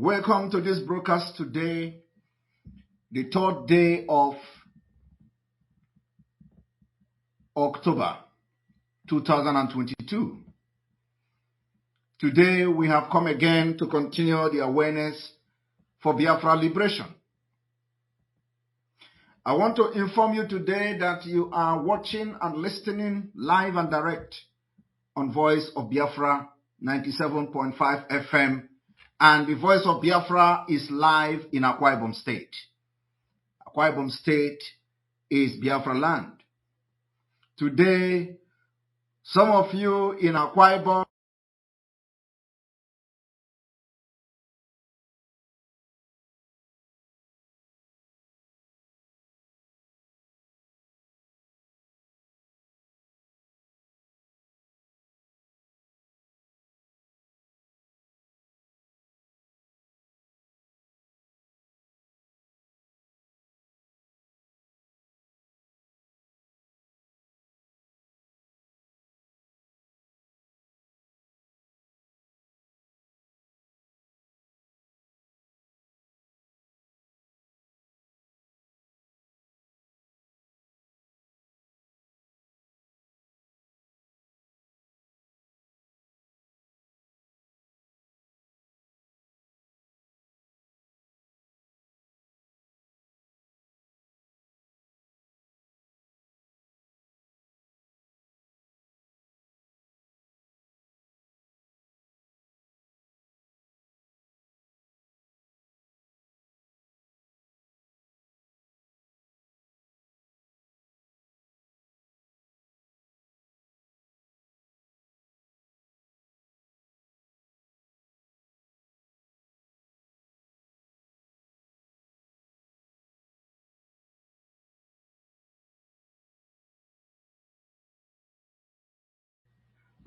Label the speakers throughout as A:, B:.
A: Welcome to this broadcast today, the third day of October 2022. Today we have come again to continue the awareness for Biafra liberation. I want to inform you today that you are watching and listening live and direct on Voice of Biafra 97.5 FM, and the Voice of Biafra is live in Akwa Ibom State. Akwa Ibom State is Biafra land. Today, some of you in Akwa Ibom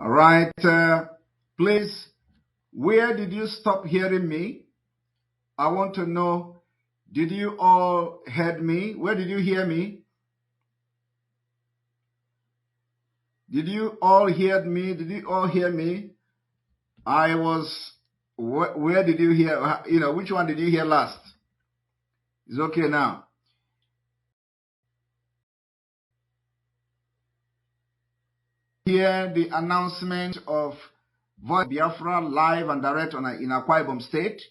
A: All right, please, where did you stop hearing me? I want to know, did you all hear me? Where did you hear me? Did you all hear me? Did you all hear me? Where did you hear? Which one did you hear last? It's okay now. Hear the announcement of Voice Biafra live and direct in Akwa Ibom State.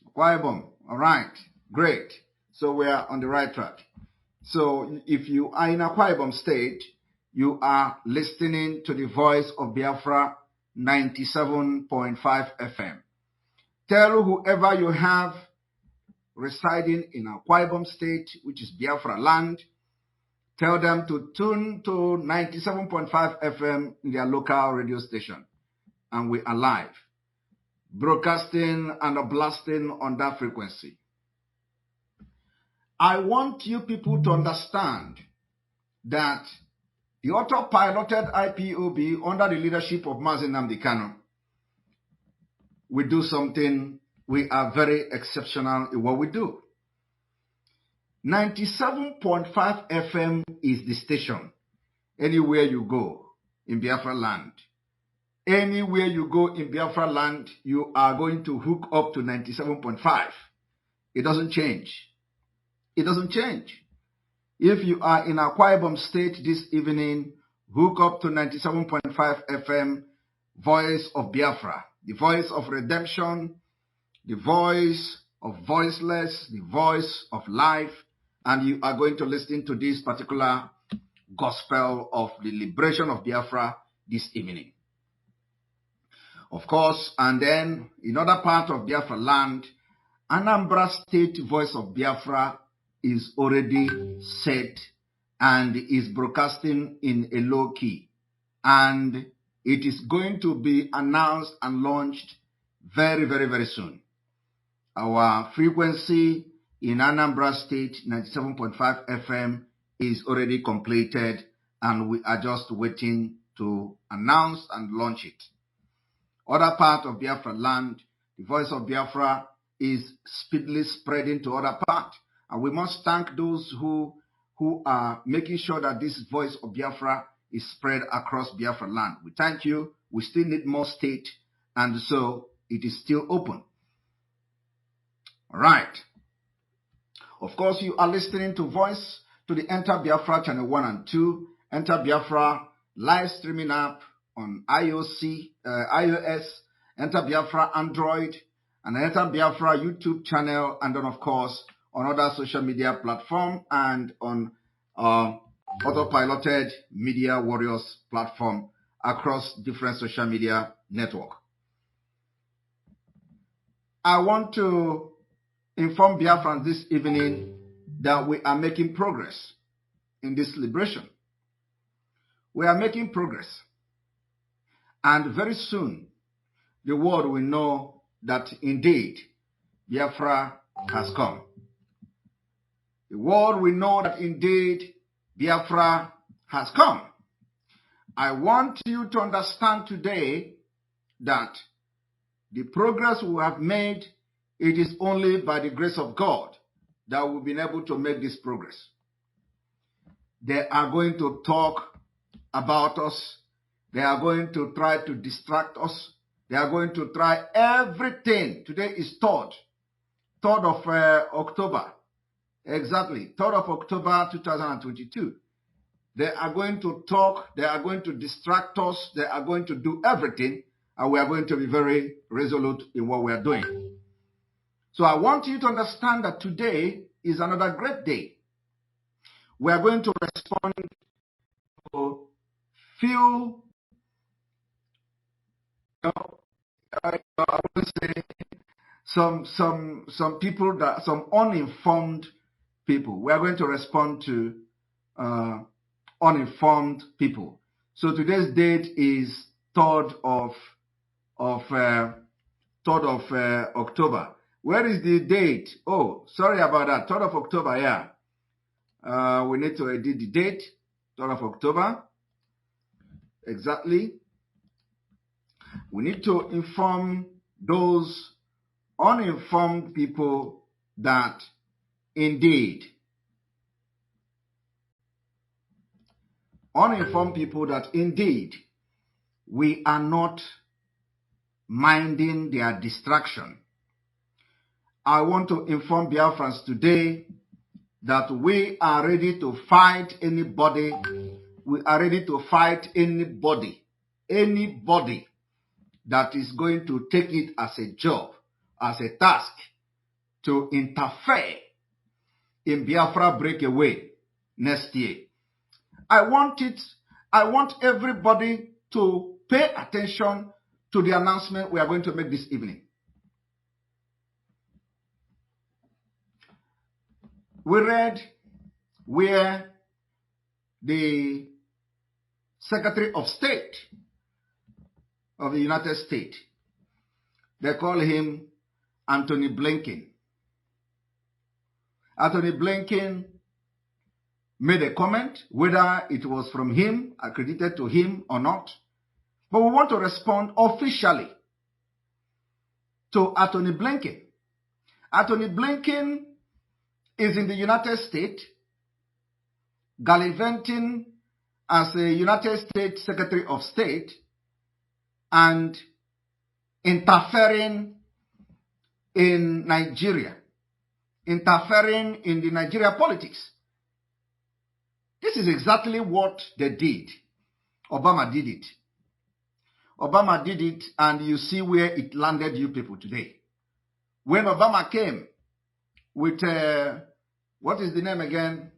A: Akwa Ibom, all right, great. So we are on the right track. So if you are in Akwa Ibom State, you are listening to the Voice of Biafra 97.5 FM. Tell whoever you have residing in Akwa Ibom State, which is Biafra land, tell them to tune to 97.5 FM in their local radio station. And we are live, broadcasting and blasting on that frequency. I want you people to understand that the auto-piloted IPOB under the leadership of Mazi Nnamdi Kanu will do something. We are very exceptional in what we do. 97.5 FM is the station. Anywhere you go in Biafra land, anywhere you go in Biafra land, you are going to hook up to 97.5. It doesn't change. It doesn't change. If you are in Akwa Ibom State this evening, hook up to 97.5 FM, Voice of Biafra, the voice of redemption, the voice of voiceless, the voice of life, and you are going to listen to this particular gospel of the liberation of Biafra this evening. Of course, and then in other part of Biafra land, Anambra State Voice of Biafra is already set and is broadcasting in a low key. And it is going to be announced and launched very, very, very soon. Our frequency in Anambra State, 97.5 FM, is already completed, and we are just waiting to announce and launch it. Other part of Biafra land, the Voice of Biafra is speedily spreading to other parts. And we must thank those who are making sure that this Voice of Biafra is spread across Biafra land. We thank you. We still need more state, and so it is still open. All right. Of course, you are listening to Voice to the Enter Biafra Channel 1 and 2, Enter Biafra live streaming app on iOS, Enter Biafra Android, and Enter Biafra YouTube channel, and then, of course, on other social media platforms and on autopiloted Media Warriors platform across different social media networks. I want to inform Biafrans this evening that we are making progress in this liberation. We are making progress. And very soon, the world will know that indeed Biafra has come. The world will know that indeed Biafra has come. I want you to understand today that the progress we have made, it is only by the grace of God that we've been able to make this progress. They are going to talk about us. They are going to try to distract us. They are going to try everything. Today is 3rd of October. Exactly, 3rd of October 2022. They are going to talk. They are going to distract us. They are going to do everything. And we are going to be very resolute in what we are doing. So I want you to understand that today is another great day. We are going to respond to few, I would say, some people, that some uninformed people. We are going to respond to uninformed people. So today's date is 3rd of October. Where is the date? Oh, sorry about that. 3rd of October, yeah. We need to edit the date. 3rd of October. Exactly. We need to inform those uninformed people that indeed, we are not minding their distraction. I want to inform Biafrans today that we are ready to fight anybody. We are ready to fight anybody that is going to take it as a job, as a task, to interfere in Biafra breakaway next year. I want everybody to pay attention to the announcement we are going to make this evening. We read where the Secretary of State of the United States, they call him Anthony Blinken. Anthony Blinken made a comment, whether it was from him, accredited to him or not. But we want to respond officially to Anthony Blinken. Anthony Blinken is in the United States, gallivanting as a United States Secretary of State and interfering in Nigeria, interfering in the Nigeria politics. This is exactly what they did. Obama did it. Obama did it, and you see where it landed you people today. When Obama came with, what is the name again?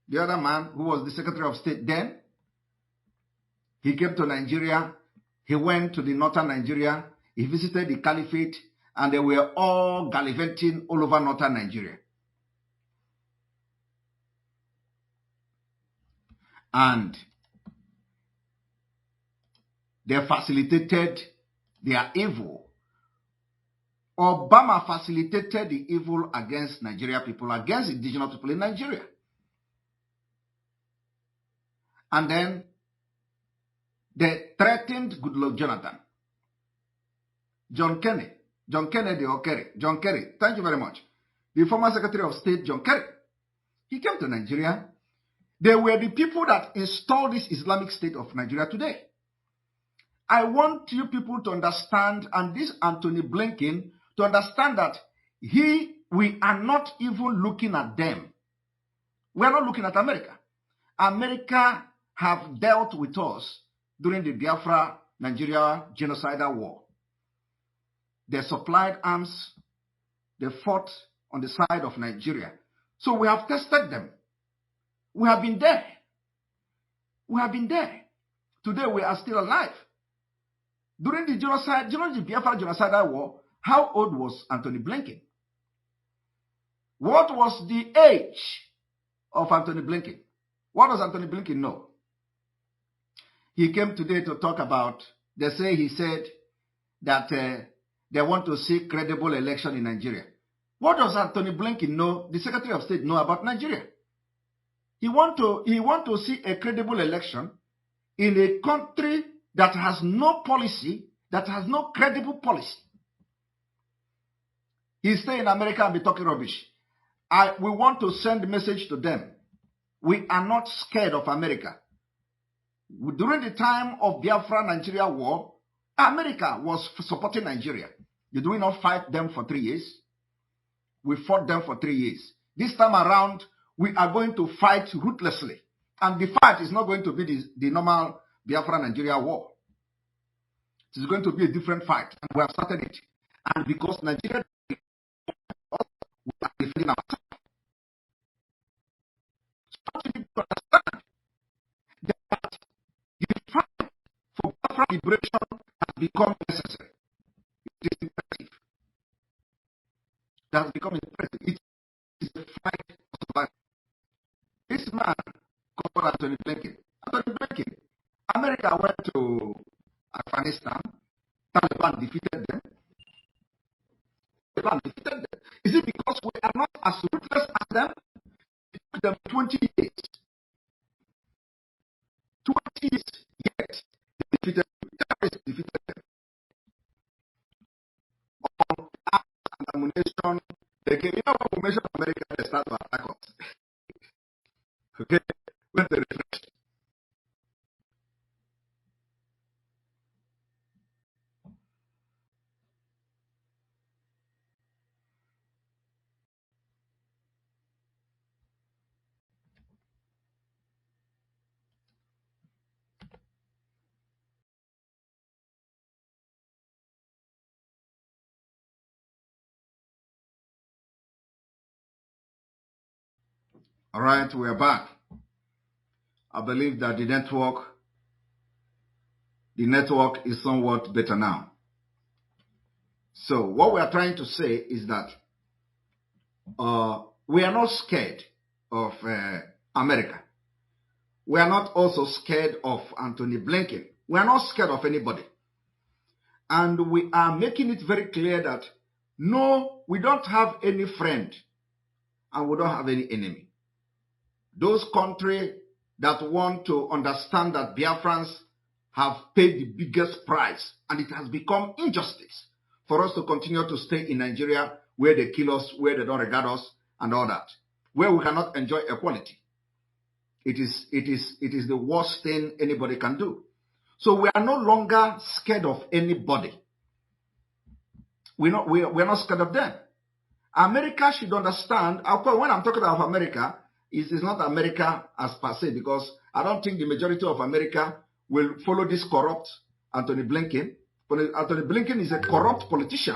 A: The other man who was the Secretary of State then, he came to Nigeria. He went to the northern Nigeria. He visited the Caliphate, and they were all gallivanting all over northern Nigeria. And they facilitated their evil. Obama facilitated the evil against Nigeria people, against indigenous people in Nigeria. And then they threatened Goodluck Jonathan. John Kerry, thank you very much. The former Secretary of State, John Kerry, he came to Nigeria. They were the people that installed this Islamic State of Nigeria today. I want you people to understand, and this Anthony Blinken, to understand that we are not even looking at them. We are not looking at America. America have dealt with us during the Biafra-Nigeria genocidal war. They supplied arms. They fought on the side of Nigeria. So we have tested them. We have been there. We have been there. Today we are still alive. During the genocide, during the Biafra genocidal war, how old was Anthony Blinken? What was the age of Anthony Blinken? What does Anthony Blinken know? He came today to talk about, he said that they want to see credible election in Nigeria. What does Anthony Blinken know, the Secretary of State, know about Nigeria? He want to see a credible election in a country that has no policy, that has no credible policy. He stay in America and be talking rubbish. We want to send a message to them. We are not scared of America. During the time of Biafra-Nigeria war, America was supporting Nigeria. Did we not fight them for 3 years? We fought them for 3 years. This time around, we are going to fight ruthlessly. And the fight is not going to be the normal Biafra-Nigeria war. It is going to be a different fight. And we have started it. And because Nigeria, we are defending ourselves. So you need to understand that the fight for Biafra liberation has become necessary. It is imperative. That has become imperative. It is a fight for survival. This man called Anthony Blinken. Anthony Blinken, America went to Afghanistan. Taliban defeated them. Taliban defeated them. Is it because we are not as ruthless as them? It took them 20 years. 20 years, yes. They defeated them. On arms and ammunition, they came. You know what we mentioned America, they start to attack us. Okay? When they refresh. All right, we are back. I believe that the network is somewhat better now. So what we are trying to say is that we are not scared of America. We are not also scared of Anthony Blinken. We are not scared of anybody. And we are making it very clear that no, we don't have any friend and we don't have any enemy. Those countries that want to understand that Biafrans have paid the biggest price and it has become injustice for us to continue to stay in Nigeria where they kill us, where they don't regard us and all that, where we cannot enjoy equality. It is the worst thing anybody can do. So we are no longer scared of anybody. We're not scared of them. America should understand, when I'm talking about America, it is not America as per se, because I don't think the majority of America will follow this corrupt Anthony Blinken. Anthony Blinken is a corrupt politician.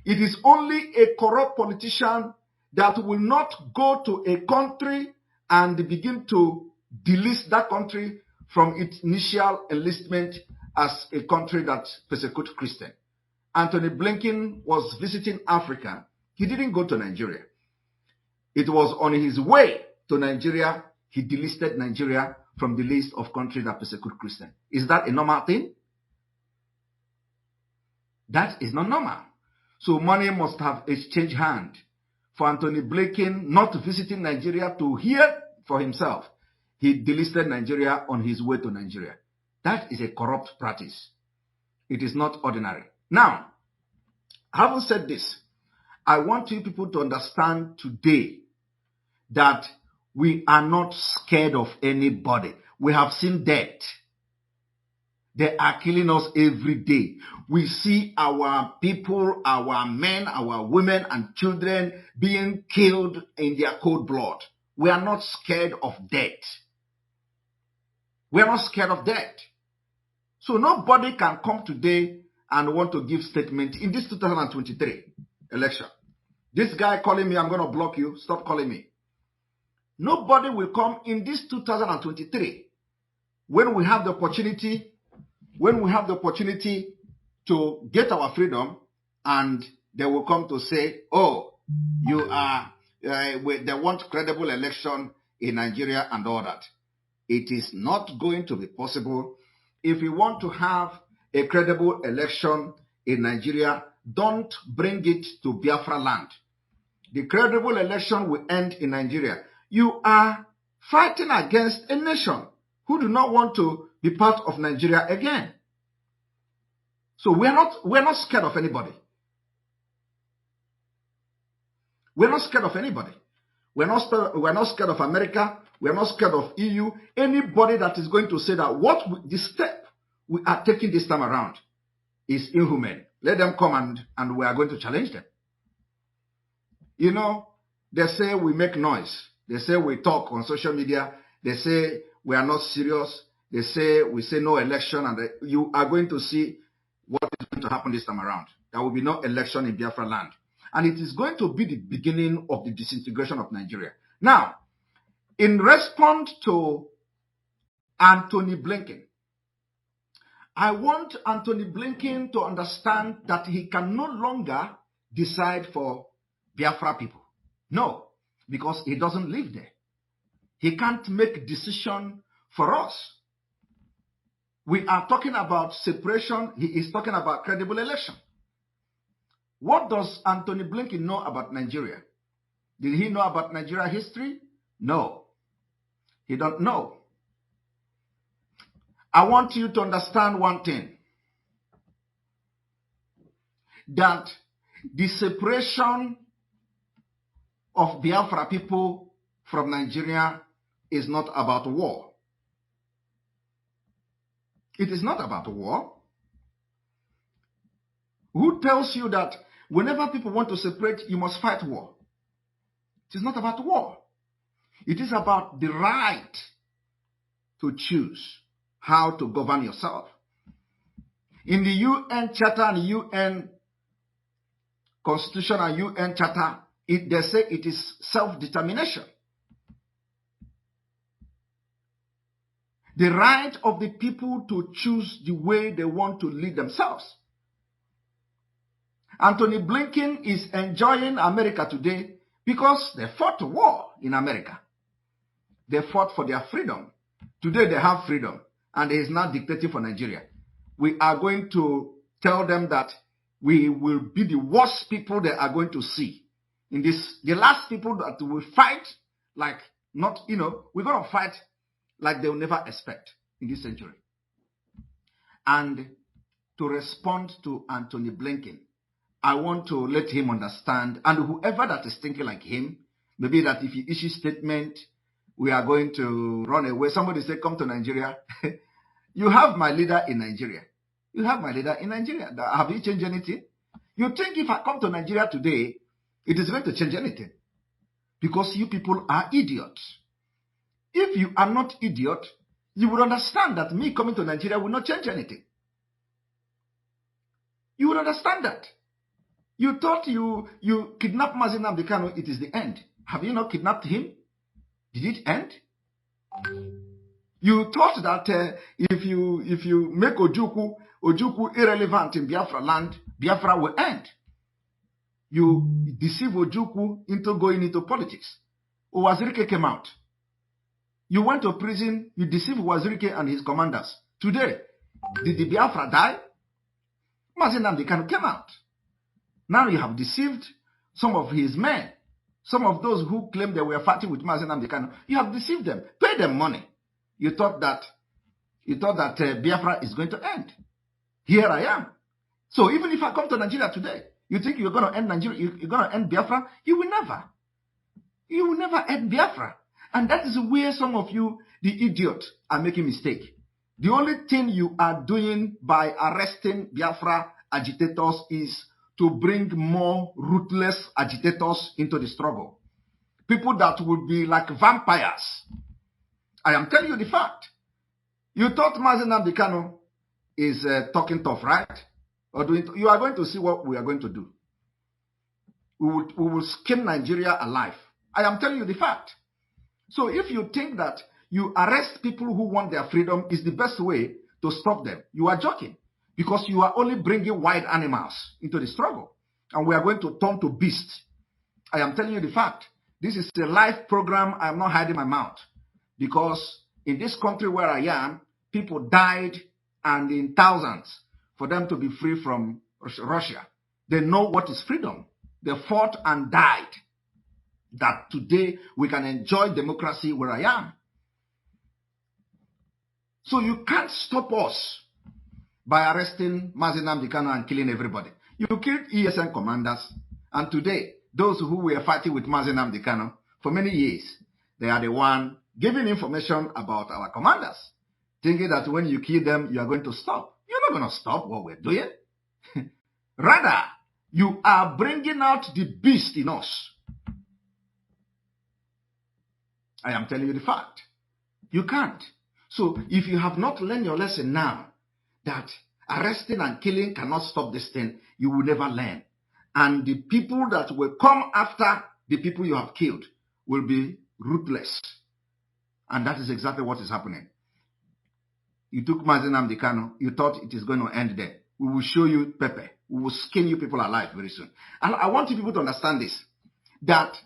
A: It is only a corrupt politician that will not go to a country and begin to delist that country from its initial enlistment as a country that persecutes Christians. Anthony Blinken was visiting Africa. He didn't go to Nigeria. It was on his way to Nigeria, he delisted Nigeria from the list of countries that persecute Christians. Is that a normal thing? That is not normal. So money must have exchanged hand for Anthony Blinken not visiting Nigeria to hear for himself. He delisted Nigeria on his way to Nigeria. That is a corrupt practice. It is not ordinary. Now, having said this, I want you people to understand today that we are not scared of anybody. We have seen death. They are killing us every day. We see our people, our men, our women and children being killed in their cold blood. We are not scared of death. We are not scared of death. So nobody can come today and want to give statement in this 2023 election. This guy calling me, I'm going to block you. Stop calling me. Nobody will come in this 2023 when we have the opportunity to get our freedom, and they will come to say, oh, you are, they want credible election in Nigeria and all that. It is not going to be possible. If you want to have a credible election in Nigeria, don't bring it to Biafra land. The credible election will end in Nigeria. You are fighting against a nation who do not want to be part of Nigeria again. So we're not scared of anybody. We're not scared of anybody. We're not scared of America. We're not scared of EU. Anybody that is going to say that the step we are taking this time around is inhuman, let them come and we are going to challenge them. You know, they say we make noise. They say we talk on social media. They say we are not serious. They say we say no election, and you are going to see what is going to happen this time around. There will be no election in Biafra land. And it is going to be the beginning of the disintegration of Nigeria. Now, in response to Anthony Blinken, I want Anthony Blinken to understand that he can no longer decide for Biafra people. No, because he doesn't live there. He can't make decision for us. We are talking about separation. He is talking about credible election. What does Anthony Blinken know about Nigeria? Did he know about Nigeria history? No. He don't know. I want you to understand one thing. That the separation of Biafra people from Nigeria is not about war. It is not about war. Who tells you that whenever people want to separate, you must fight war? It is not about war. It is about the right to choose how to govern yourself. In the UN Charter and UN Constitution and UN Charter, they say it is self-determination. The right of the people to choose the way they want to lead themselves. Anthony Blinken is enjoying America today because they fought a war in America. They fought for their freedom. Today they have freedom, and he is now dictating for Nigeria. We are going to tell them that we will be the worst people they are going to see. The last people that will fight like not, we're going to fight like they will never expect in this century. And to respond to Anthony Blinken, I want to let him understand, and whoever that is thinking like him, maybe that if he issues statement, we are going to run away. Somebody say, come to Nigeria. You have my leader in Nigeria. You have my leader in Nigeria. Have you changed anything? You think if I come to Nigeria today, it is going to change anything? Because you people are idiots. If you are not idiot, you would understand that me coming to Nigeria will not change anything. You would understand that. You thought you kidnapped Mazi Nnamdi Kanu, it is the end. Have you not kidnapped him? Did it end? You thought that if you make Ojukwu irrelevant in Biafra land, Biafra will end. You deceive Ojukwu into going into politics. Uwazirike came out. You went to prison, you deceived Uwazirike and his commanders. Today, did the Biafra die? Mazi Nnamdi Kanu came out. Now you have deceived some of his men. Some of those who claim they were fighting with Mazi Nnamdi Kanu. You have deceived them. Pay them money. You thought that Biafra is going to end. Here I am. So even if I come to Nigeria today, you think you're going to end Nigeria, you're going to end Biafra? You will never. You will never end Biafra. And that is where some of you, the idiots, are making mistake. The only thing you are doing by arresting Biafra agitators is to bring more ruthless agitators into the struggle. People that would be like vampires. I am telling you the fact. You thought Mazi Nnamdi Kanu is talking tough, right? You are going to see what we are going to do. We will skin Nigeria alive. I am telling you the fact. So if you think that you arrest people who want their freedom is the best way to stop them, you are joking. Because you are only bringing wild animals into the struggle. And we are going to turn to beasts. I am telling you the fact. This is a live program. I am not hiding my mouth. Because in this country where I am, people died and in thousands for them to be free from Russia. They know what is freedom. They fought and died. That today we can enjoy democracy where I am. So you can't stop us by arresting Mazi Nnamdi Kanu and killing everybody. You killed ESN commanders, and today, those who were fighting with Mazi Nnamdi Kanu for many years, they are the one giving information about our commanders, thinking that when you kill them, you are going to stop. You're not going to stop what we're doing. Rather, you are bringing out the beast in us. I am telling you the fact. You can't. So if you have not learned your lesson now, that arresting and killing cannot stop this thing, you will never learn. And the people that will come after the people you have killed will be ruthless. And that is exactly what is happening. You took Mazi Nnamdi Kanu, you thought it is going to end there. We will show you pepper. We will skin you people alive very soon. And I want you people to understand this, that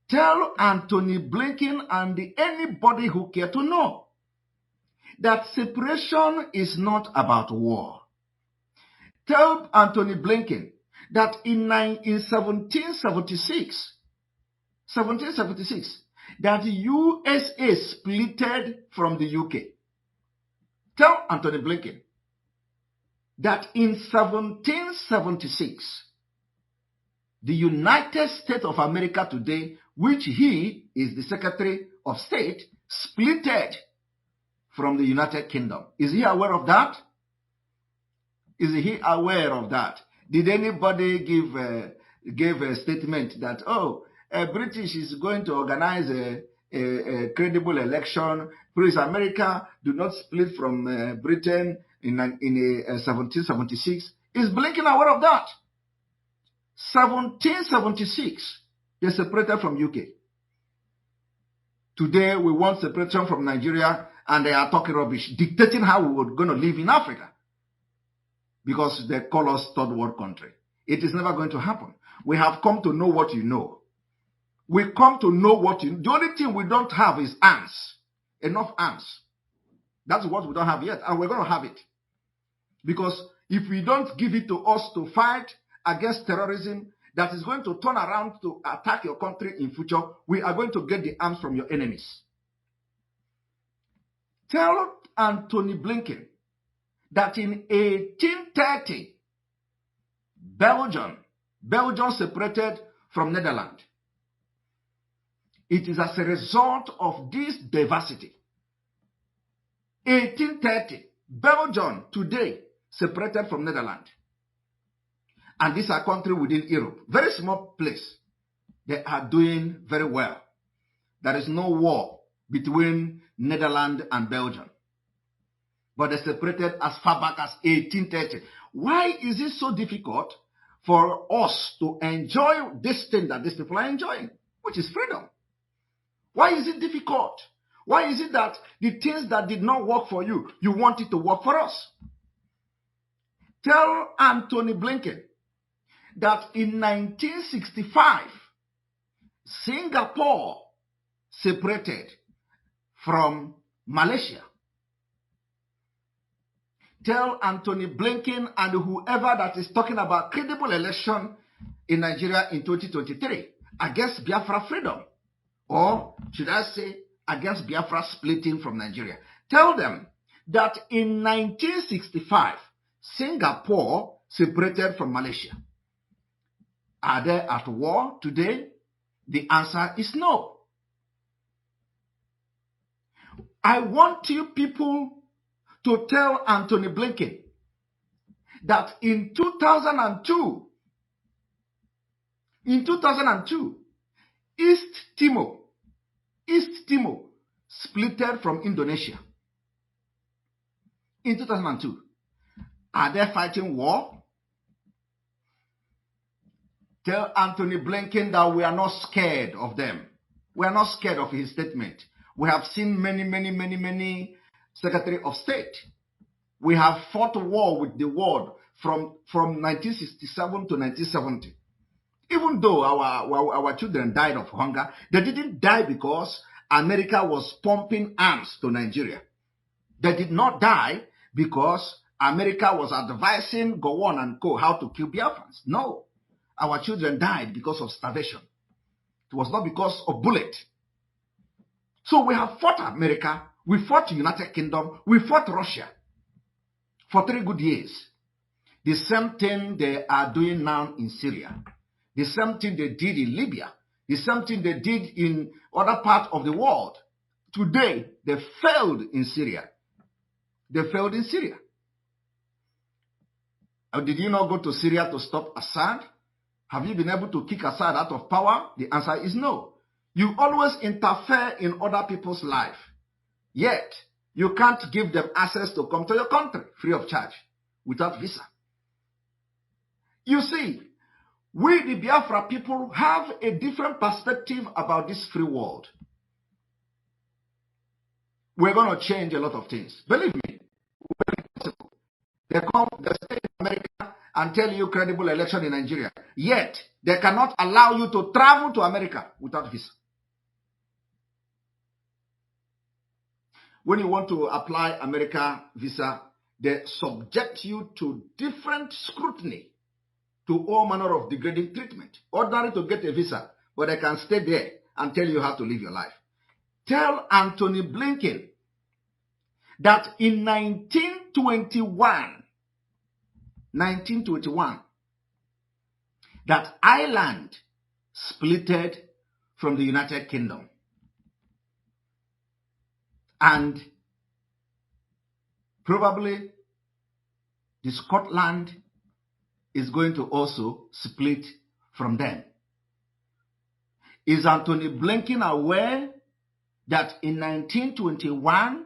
A: tell Anthony Blinken and anybody who care to know that separation is not about war. Tell Anthony Blinken that in 1776, that the USA splitted from the UK. Tell Anthony Blinken that in 1776, the United States of America today, which he is the Secretary of State, splitted from the United Kingdom. Is he aware of that? Is he aware of that? Did anybody give a statement that, British is going to organize a credible election? Please, America, do not split from Britain in 1776. Is Blinken aware of that? 1776, they separated from UK. Today, we want separation from Nigeria, and they are talking rubbish, dictating how we were going to live in Africa. Because they call us third world country. It is never going to happen. We have come to know what you know. We come to know what you know. The only thing we don't have is arms. Enough arms. That's what we don't have yet, and we're going to have it. Because if we don't give it to us to fight against terrorism that is going to turn around to attack your country in future, we are going to get the arms from your enemies. Tell Anthony Blinken that in 1830, Belgium separated from Netherlands. It is as a result of this diversity. 1830, Belgium today separated from Netherlands. And these are countries within Europe. Very small place. They are doing very well. There is no war between Netherlands and Belgium. But they separated as far back as 1830. Why is it so difficult for us to enjoy this thing that these people are enjoying, which is freedom? Why is it difficult? Why is it that the things that did not work for you, you want it to work for us? Tell Anthony Blinken that in 1965, Singapore separated from Malaysia. Tell Anthony Blinken and whoever that is talking about credible election in Nigeria in 2023 against Biafra freedom, or should I say against Biafra splitting from Nigeria. Tell them that in 1965, Singapore separated from Malaysia. Are they at war today? The answer is no. I want you people to tell Anthony Blinken that in 2002, East Timor splitted from Indonesia. In 2002, are they fighting war? Tell Anthony Blinken that we are not scared of them. We are not scared of his statement. We have seen many Secretary of State. We have fought war with the world from 1967 to 1970. Even though our children died of hunger, they didn't die because America was pumping arms to Nigeria. They did not die because America was advising Gowon and co. how to kill Biafrans. No. Our children died because of starvation. It was not because of bullet. So we have fought America, we fought the United Kingdom, we fought Russia for 3 good years. The same thing they are doing now in Syria. The same thing they did in Libya. The same thing they did in other parts of the world. Today, they failed in Syria. They failed in Syria. Did you not go to Syria to stop Assad? Have you been able to kick Assad out of power? The answer is no. You always interfere in other people's life. Yet, you can't give them access to come to your country free of charge without visa. You see, we the Biafra people have a different perspective about this free world. We're going to change a lot of things. Believe me, they stay in America and tell you credible election in Nigeria. Yet, they cannot allow you to travel to America without visa. When you want to apply America visa, they subject you to different scrutiny, to all manner of degrading treatment. Ordinary to get a visa, but they can stay there and tell you how to live your life. Tell Anthony Blinken that in 1921, that Ireland splitted from the United Kingdom. And probably the Scotland is going to also split from them. Is Anthony Blinken aware that in 1921,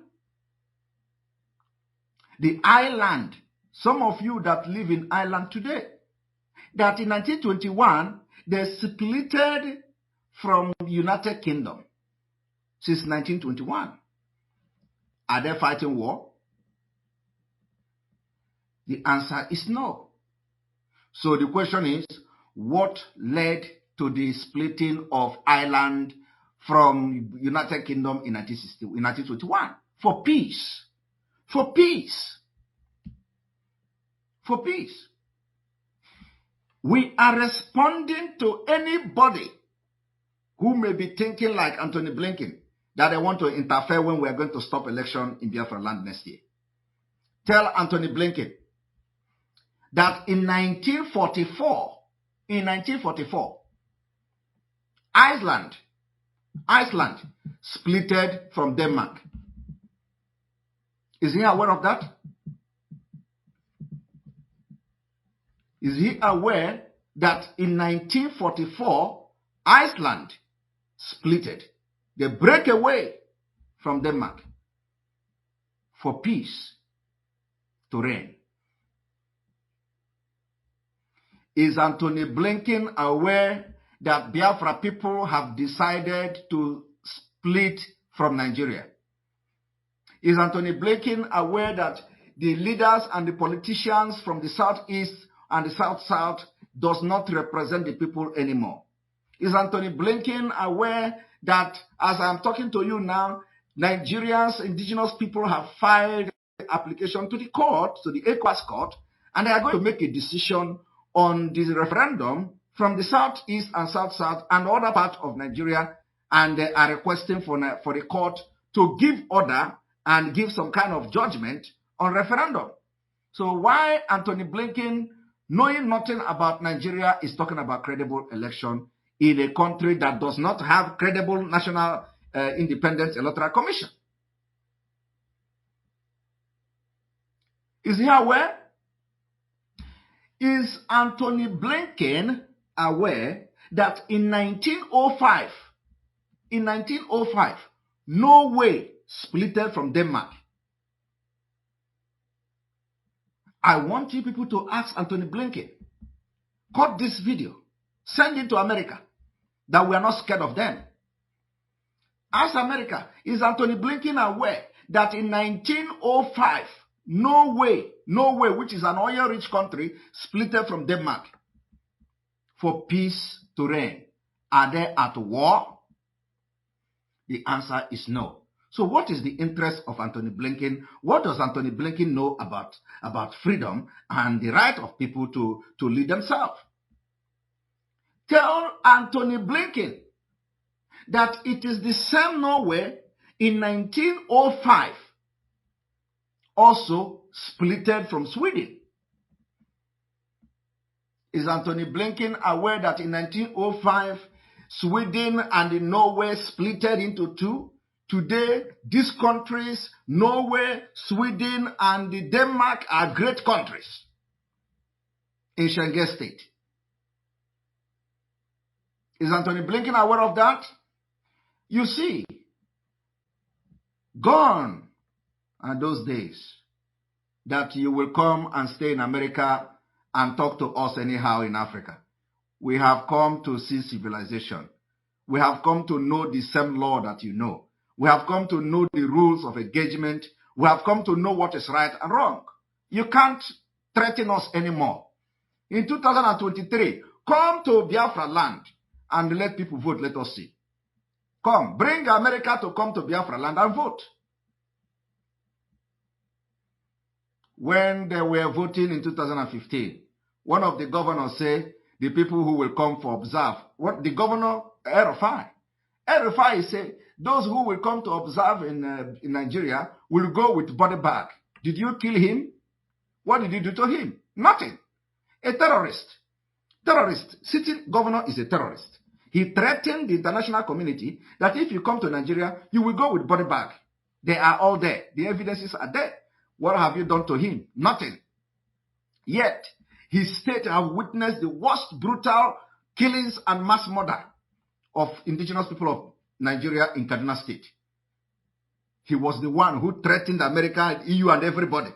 A: the island, some of you that live in Ireland today, that in 1921, they splitted from the United Kingdom since 1921. Are they fighting war? The answer is no. So the question is, what led to the splitting of Ireland from United Kingdom in 1921? For peace. For peace. For peace. We are responding to anybody who may be thinking like Anthony Blinken, that they want to interfere when we are going to stop election in Biafra land next year. Tell Anthony Blinken that in 1944, Iceland splitted from Denmark. Is he aware of that? Is he aware that in 1944, Iceland splitted? They break away from Denmark for peace to reign. Is Anthony Blinken aware that Biafra people have decided to split from Nigeria? Is Anthony Blinken aware that the leaders and the politicians from the southeast and the south-south does not represent the people anymore? Is Anthony Blinken aware that as I'm talking to you now, Nigerians, indigenous people have filed an application to the court, to the Ekpa court, and they are going to make a decision on this referendum from the southeast and south-south and other parts of Nigeria, and they are requesting for the court to give order and give some kind of judgment on referendum. So why Anthony Blinken, knowing nothing about Nigeria, is talking about credible election in a country that does not have credible national independent electoral commission? Is he aware? Is Anthony Blinken aware that in 1905, Norway splitted from Denmark? I want you people to ask Anthony Blinken, cut this video, send it to America, that we are not scared of them. Ask America, is Anthony Blinken aware that in 1905, Norway, which is an oil-rich country, splitted from Denmark for peace to reign? Are they at war? The answer is no. So what is the interest of Anthony Blinken? What does Anthony Blinken know about freedom and the right of people to lead themselves? Tell Anthony Blinken that it is the same Norway in 1905 also splitted from Sweden. Is Anthony Blinken aware that in 1905 Sweden and Norway splitted into two? Today, these countries, Norway, Sweden, and Denmark, are great countries in Schengen state. Is Anthony Blinken aware of that? You see, gone are those days that you will come and stay in America and talk to us anyhow in Africa. We have come to see civilization. We have come to know the same law that you know. We have come to know the rules of engagement. We have come to know what is right and wrong. You can't threaten us anymore. In 2023, come to Biafra land and let people vote. Let us see. Come, bring America to come to Biafra land and vote. When they were voting in 2015, one of the governors said, the people who will come for observe. What the governor, Erufai said, those who will come to observe in Nigeria will go with body bag. Did you kill him? What did you do to him? Nothing. A terrorist. Sitting governor is a terrorist. He threatened the international community that if you come to Nigeria, you will go with body bag. They are all there. The evidences are there. What have you done to him? Nothing. Yet, his state have witnessed the worst brutal killings and mass murder of indigenous people of Nigeria in Kaduna State. He was the one who threatened America, EU, and everybody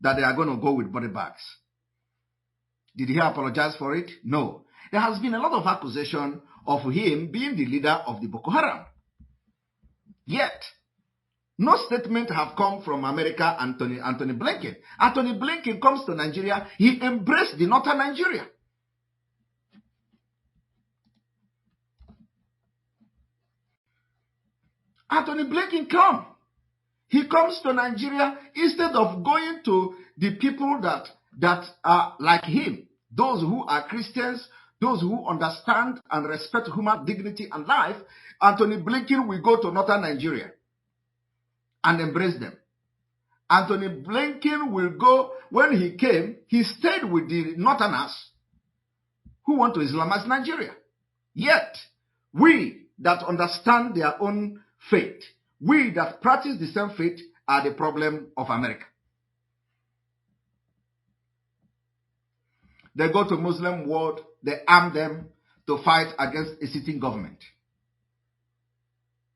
A: that they are going to go with body bags. Did he apologize for it? No. There has been a lot of accusation of him being the leader of the Boko Haram. Yet, no statement have come from America, Anthony Blinken. Anthony Blinken comes to Nigeria, he embraced the northern Nigeria. Anthony Blinken come. He comes to Nigeria instead of going to the people that are like him, those who are Christians, those who understand and respect human dignity and life. Anthony Blinken will go to northern Nigeria and embrace them. Anthony Blinken will go, when he came, he stayed with the northerners who want to Islamize Nigeria. Yet, we that understand their own faith, we that practice the same faith, are the problem of America. They go to Muslim world, they arm them to fight against a sitting government.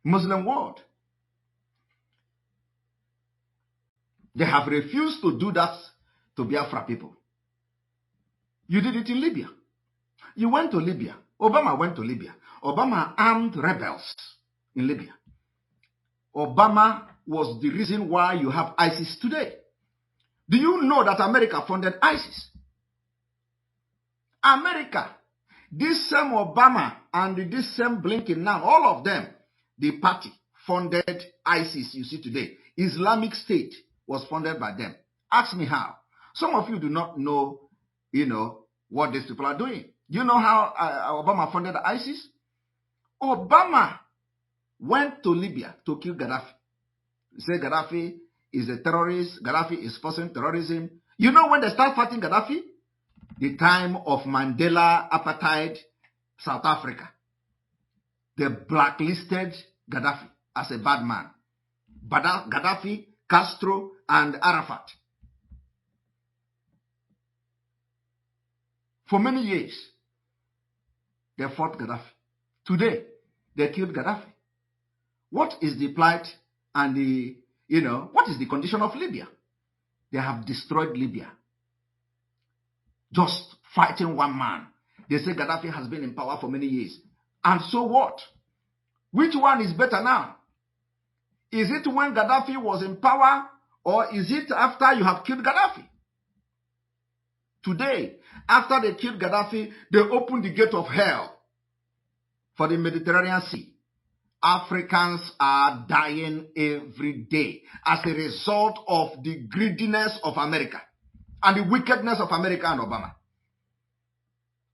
A: Muslim world. They have refused to do that to Biafra people. You did it in Libya. You went to Libya. Obama went to Libya. Obama armed rebels in Libya. Obama was the reason why you have ISIS today. Do you know that America funded ISIS? America, this same Obama and this same Blinken now, all of them, the party funded ISIS you see today. Islamic State was funded by them. Ask me how. Some of you do not know, what these people are doing. You know how Obama funded ISIS? Obama went to Libya to kill Gaddafi. He said Gaddafi is a terrorist. Gaddafi is sponsoring terrorism. You know when they start fighting Gaddafi? The time of Mandela apartheid, South Africa. They blacklisted Gaddafi as a bad man. Gaddafi, Castro, and Arafat. For many years, they fought Gaddafi. Today, they killed Gaddafi. What is the plight and what is the condition of Libya? They have destroyed Libya. Just fighting one man. They say Gaddafi has been in power for many years. And so what? Which one is better now? Is it when Gaddafi was in power, or is it after you have killed Gaddafi? Today, after they killed Gaddafi, they opened the gate of hell for the Mediterranean Sea. Africans are dying every day as a result of the greediness of America and the wickedness of America and Obama.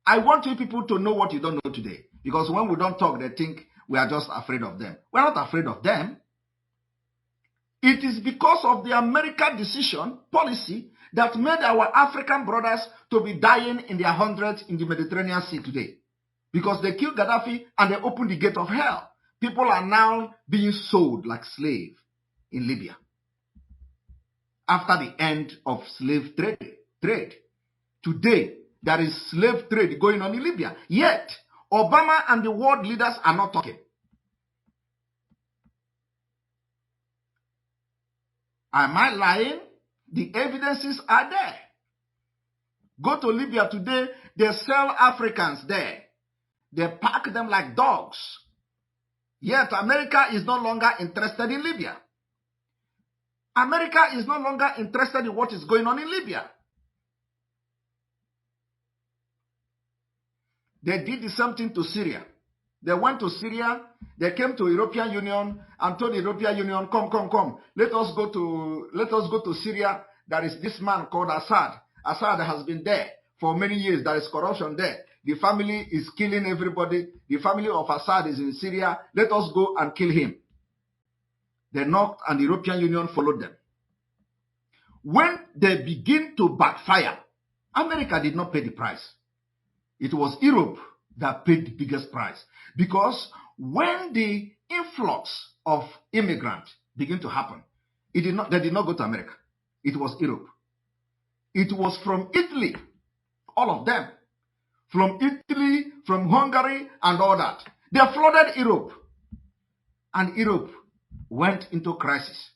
A: I want you people to know what you don't know today, because when we don't talk, they think we are just afraid of them. We're not afraid of them. It is because of the American decision, policy, that made our African brothers to be dying in their hundreds in the Mediterranean Sea today. Because they killed Gaddafi and they opened the gate of hell. People are now being sold like slaves in Libya. After the end of slave trade. Today, there is slave trade going on in Libya. Yet, Obama and the world leaders are not talking. Am I lying? The evidences are there. Go to Libya today, they sell Africans there. They pack them like dogs. Yet America is no longer interested in Libya. America is no longer interested in what is going on in Libya. They did the same thing to Syria. They went to Syria, they came to European Union and told the European Union, come. Let us go to Syria. There is this man called Assad. Assad has been there for many years. There is corruption there. The family is killing everybody. The family of Assad is in Syria. Let us go and kill him. They knocked and the European Union followed them. When they begin to backfire, America did not pay the price. It was Europe that paid the biggest price. Because when the influx of immigrants began to happen, they did not go to America. It was Europe. It was from Italy, all of them. From Italy, from Hungary, and all that. They flooded Europe. And Europe went into crisis.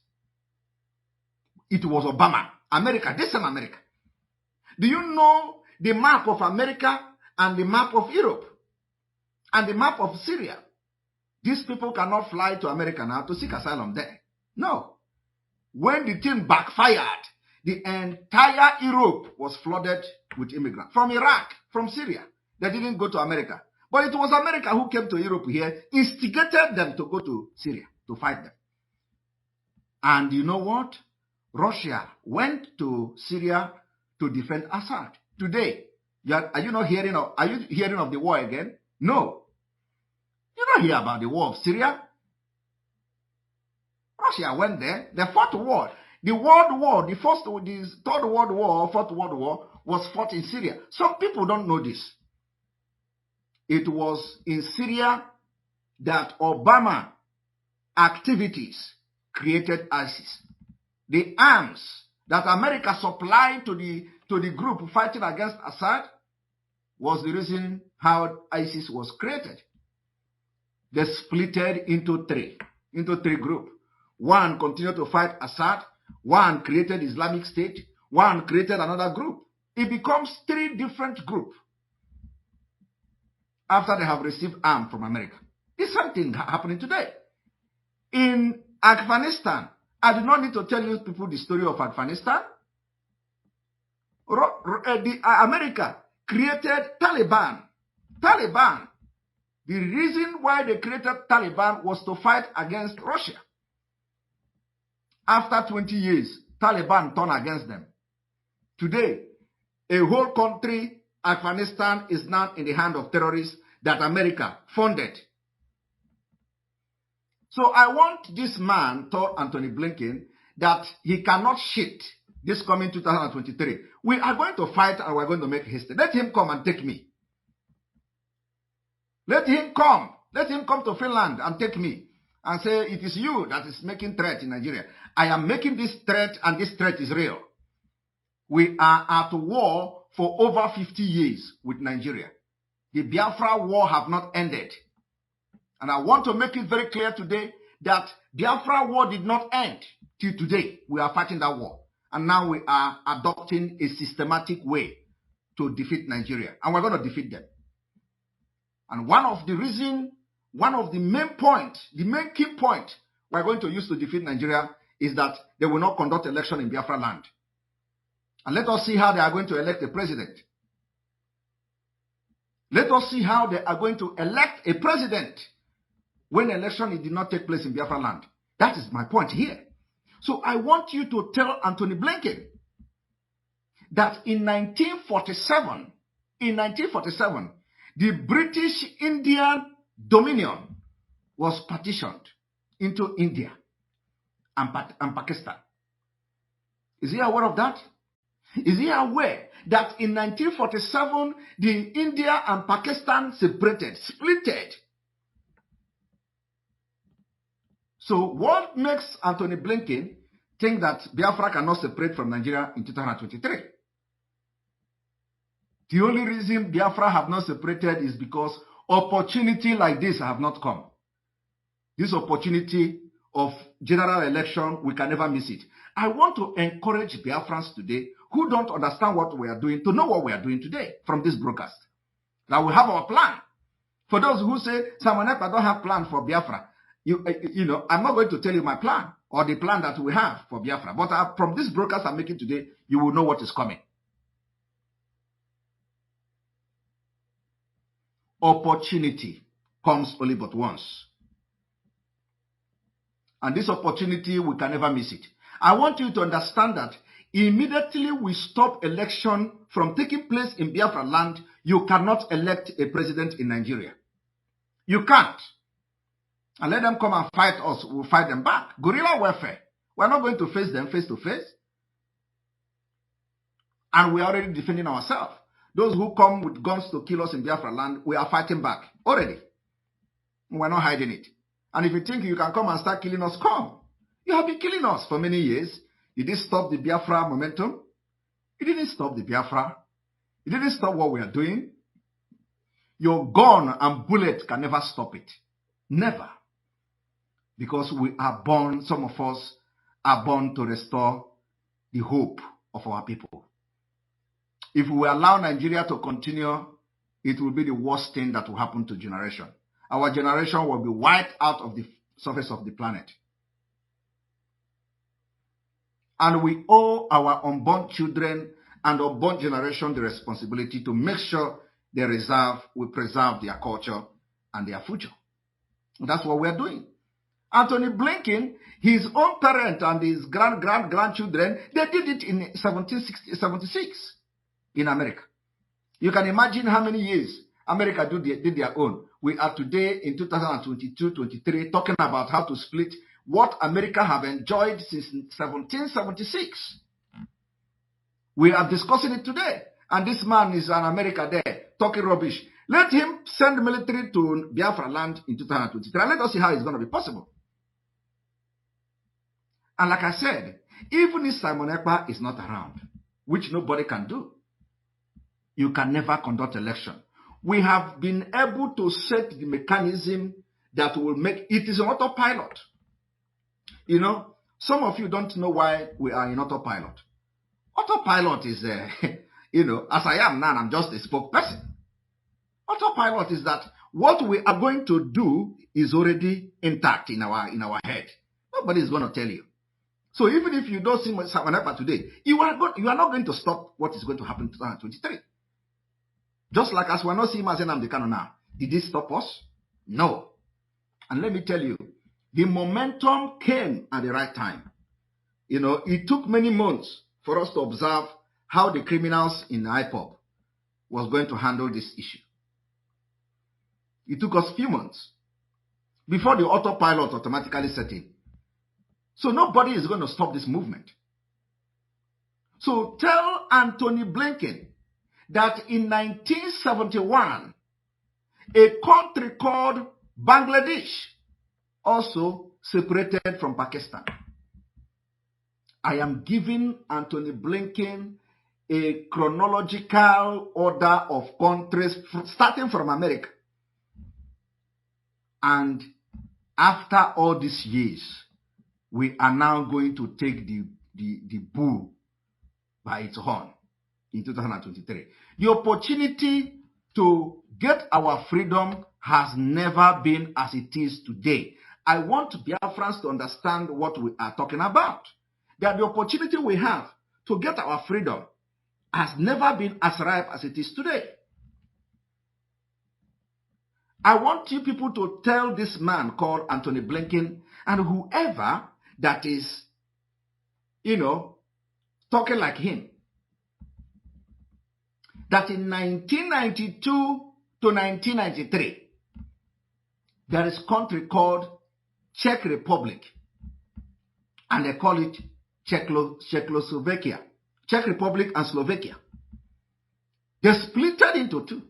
A: It was Obama. America, this is America. Do you know the map of America and the map of Europe? And the map of Syria? These people cannot fly to America now to seek asylum there. No. When the thing backfired, the entire Europe was flooded with immigrants. From Iraq, from Syria. They didn't go to America. But it was America who came to Europe here, instigated them to go to Syria to fight them. And you know what? Russia went to Syria to defend Assad. Today, are you hearing of the war again? No. You don't hear about the war of Syria. Russia went there. They fought war. The World War, the Third World War, Fourth World War, was fought in Syria. Some people don't know this. It was in Syria that Obama activities created ISIS. The arms that America supplied to the group fighting against Assad was the reason how ISIS was created. They splitted into three groups. One continued to fight Assad. One created Islamic State. One created another group. It becomes three different groups after they have received arms from America. It's something happening today. In Afghanistan, I do not need to tell you people the story of Afghanistan. America created Taliban. The reason why they created Taliban was to fight against Russia. After 20 years, Taliban turned against them. Today, a whole country, Afghanistan, is now in the hand of terrorists that America funded. So I want this man, told Anthony Blinken, that he cannot shit this coming 2023. We are going to fight and we're going to make history. Let him come and take me. Let him come. Let him come to Finland and take me and say, it is you that is making threat in Nigeria. I am making this threat, and this threat is real. We are at war for over 50 years with Nigeria. The Biafra war have not ended. And I want to make it very clear today that Biafra war did not end till today. We are fighting that war. And now we are adopting a systematic way to defeat Nigeria. And we're going to defeat them. And one of the main key point we're going to use to defeat Nigeria is that they will not conduct election in Biafra land. And let us see how they are going to elect a president. Let us see how they are going to elect a president when election did not take place in Biafra land. That is my point here. So I want you to tell Anthony Blinken that in 1947, the British Indian Dominion was partitioned into India and Pakistan. Is he aware of that? Is he aware that in 1947, the India and Pakistan splitted? So what makes Anthony Blinken think that Biafra cannot separate from Nigeria in 2023? The only reason Biafra have not separated is because opportunity like this have not come. This opportunity of general election, we can never miss it. I want to encourage Biafrans today who don't understand what we are doing to know what we are doing today from this broadcast. That we have our plan. For those who say, Simon Ekpa don't have plan for Biafra, you know, I'm not going to tell you my plan or the plan that we have for Biafra. But from this broadcast I'm making today, you will know what is coming. Opportunity comes only but once. And this opportunity, we can never miss it. I want you to understand that immediately we stop election from taking place in Biafra land, you cannot elect a president in Nigeria. You can't. And let them come and fight us, we'll fight them back. Guerrilla warfare. We're not going to face them face to face. And we are already defending ourselves. Those who come with guns to kill us in Biafra land, we are fighting back already. We're not hiding it. And if you think you can come and start killing us, come. You have been killing us for many years. Did it stop the Biafra momentum? It didn't stop the Biafra. It didn't stop what we are doing. Your gun and bullet can never stop it. Never. Because we are born, some of us are born to restore the hope of our people. If we allow Nigeria to continue, it will be the worst thing that will happen to generation. Our generation will be wiped out of the surface of the planet. And we owe our unborn children and unborn generation the responsibility to make sure we preserve their culture and their future. That's what we're doing. Anthony Blinken, his own parent and his grandchildren, they did it in 1776 in America. You can imagine how many years America did their own. We are today in 2022-23 talking about how to split what America have enjoyed since 1776. We are discussing it today. And this man is in America there talking rubbish. Let him send military to Biafra land in 2023. And let us see how it's going to be possible. And like I said, even if Simon Ekpa is not around, which nobody can do, you can never conduct election. We have been able to set the mechanism that will make it is an autopilot. You know, some of you don't know why we are in autopilot. Autopilot is, you know, as I am now, I'm just a spokesperson. Autopilot is that what we are going to do is already intact in our head. Nobody is going to tell you. So even if you don't see Simon Ekpa today, you are not going to stop what is going to happen in 2023. Just like as we're not seeing Mazen Amdekano now. Did it stop us? No. And let me tell you, the momentum came at the right time. You know, it took many months for us to observe how the criminals in IPOB was going to handle this issue. It took us a few months before the autopilot automatically set in. So nobody is going to stop this movement. So tell Anthony Blinken that in 1971, a country called Bangladesh also separated from Pakistan. I am giving Anthony Blinken a chronological order of countries starting from America. And after all these years, we are now going to take the bull by its horn in 2023. The opportunity to get our freedom has never been as it is today. I want Biafrans to understand what we are talking about. That the opportunity we have to get our freedom has never been as ripe as it is today. I want you people to tell this man called Anthony Blinken and whoever that is, talking like him, that in 1992 to 1993, there is a country called Czech Republic, and they call it Czechoslovakia. Czech Republic and Slovakia. They split into two.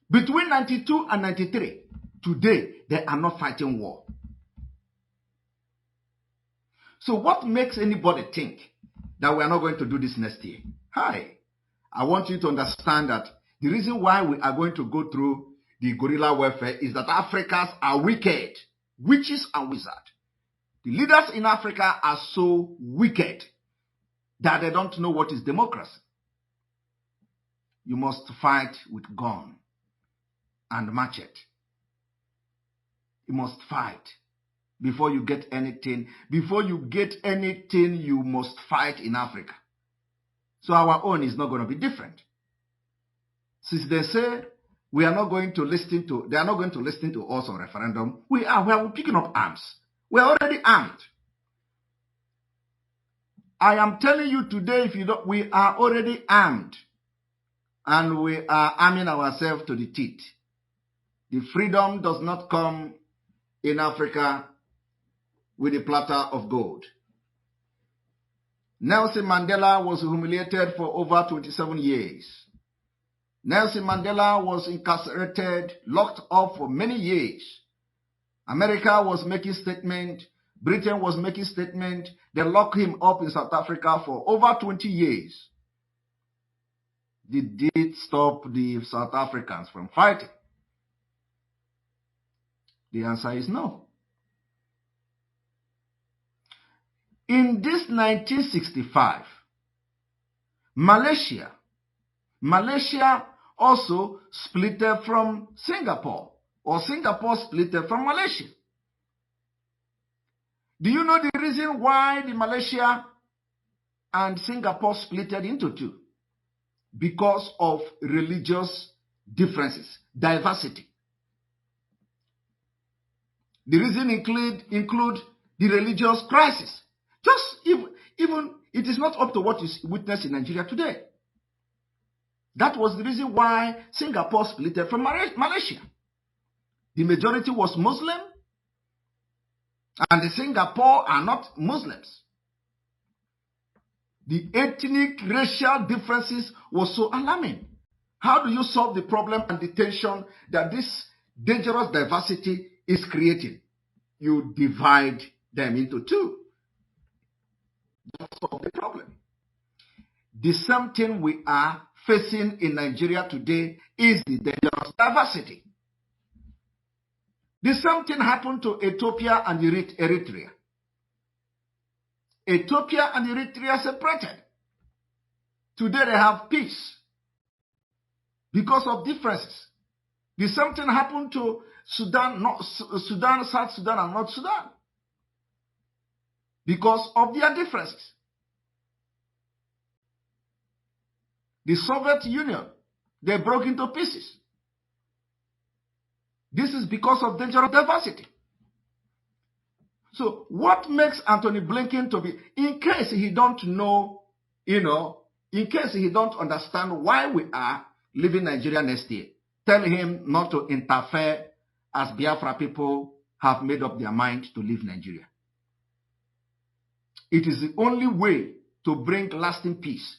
A: Between 92 and 93, today, they are not fighting war. So what makes anybody think that we are not going to do this next year? Hi, I want you to understand that the reason why we are going to go through the guerrilla warfare is that Africans are wicked, witches and wizards. The leaders in Africa are so wicked that they don't know what is democracy. You must fight with gun and machete. You must fight. Before you get anything, you must fight in Africa. So our own is not going to be different. Since they say we are not going to listen to, they are not going to listen to us on referendum, we are picking up arms. We are already armed. I am telling you today, we are already armed. And we are arming ourselves to the teeth. The freedom does not come in Africa with a platter of gold. Nelson Mandela was humiliated for over 27 years. Nelson Mandela was incarcerated, locked up for many years. America was making statement. Britain was making statement. They locked him up in South Africa for over 20 years. Did it stop the South Africans from fighting? The answer is no. In this 1965, Malaysia also split from Singapore, or Singapore split from Malaysia. Do you know the reason why the Malaysia and Singapore split into two? Because of religious differences, diversity. The reason include the religious crisis. Even it is not up to what is witnessed in Nigeria today. That was the reason why Singapore split from Malaysia. The majority was Muslim, and the Singapore are not Muslims. The ethnic, racial differences was so alarming. How do you solve the problem and the tension that this dangerous diversity is creating? You divide them into two. That's solve the problem. The same thing we are facing in Nigeria today is the dangerous diversity. The same thing happened to Ethiopia and Eritrea. Ethiopia and Eritrea separated. Today they have peace because of differences. The same thing happened to Sudan, South Sudan and North Sudan because of their differences. The Soviet Union, they broke into pieces. This is because of dangerous diversity. So what makes Anthony Blinken to be, in case he don't know, in case he don't understand why we are leaving Nigeria next year, tell him not to interfere as Biafra people have made up their mind to leave Nigeria. It is the only way to bring lasting peace.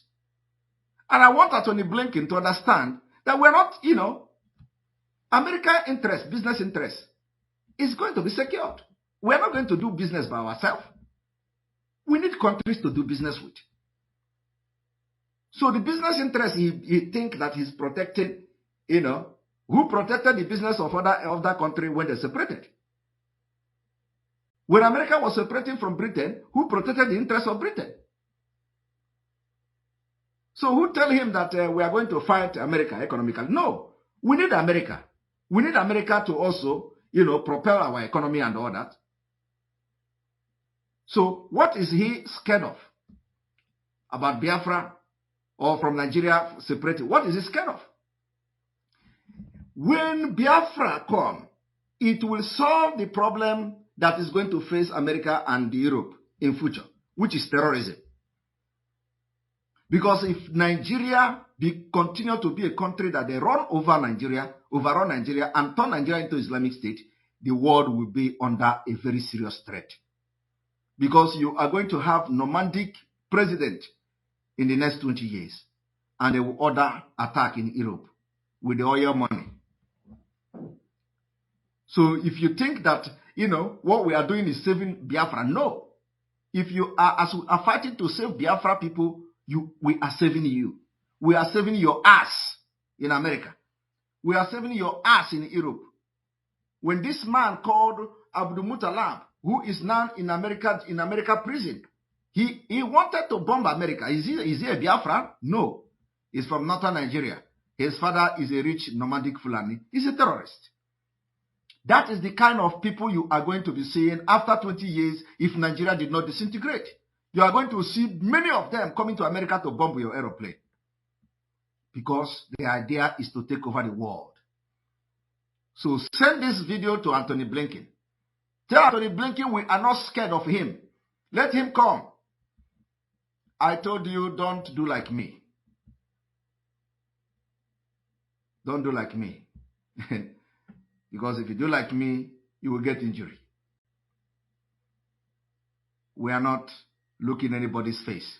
A: And I want Anthony Blinken to understand that we're not, American interest, business interest is going to be secured. We're not going to do business by ourselves. We need countries to do business with. So the business interest, he think that he's protecting, who protected the business of other country when they separated? When America was separating from Britain, who protected the interest of Britain? So who tell him that we are going to fight America economically? No, we need America. We need America to also, propel our economy and all that. So what is he scared of about Biafra or from Nigeria separating? What is he scared of? When Biafra come, it will solve the problem that is going to face America and Europe in future, which is terrorism. Because if Nigeria continue to be a country that they overrun Nigeria, and turn Nigeria into Islamic State, the world will be under a very serious threat. Because you are going to have nomadic president in the next 20 years, and they will order attack in Europe with the oil money. So if you think that, what we are doing is saving Biafra, no. If you are, as we are fighting to save Biafra people, we are saving you. We are saving your ass in America. We are saving your ass in Europe. When this man called Abdul Muttalib, who is now in America prison, he wanted to bomb America. Is he a Biafran? No. He's from northern Nigeria. His father is a rich nomadic Fulani. He's a terrorist. That is the kind of people you are going to be seeing after 20 years if Nigeria did not disintegrate. You are going to see many of them coming to America to bomb your aeroplane. Because the idea is to take over the world. So send this video to Anthony Blinken. Tell Anthony Blinken we are not scared of him. Let him come. I told you, don't do like me. Don't do like me. Because if you do like me, you will get injury. We are not looking anybody's face.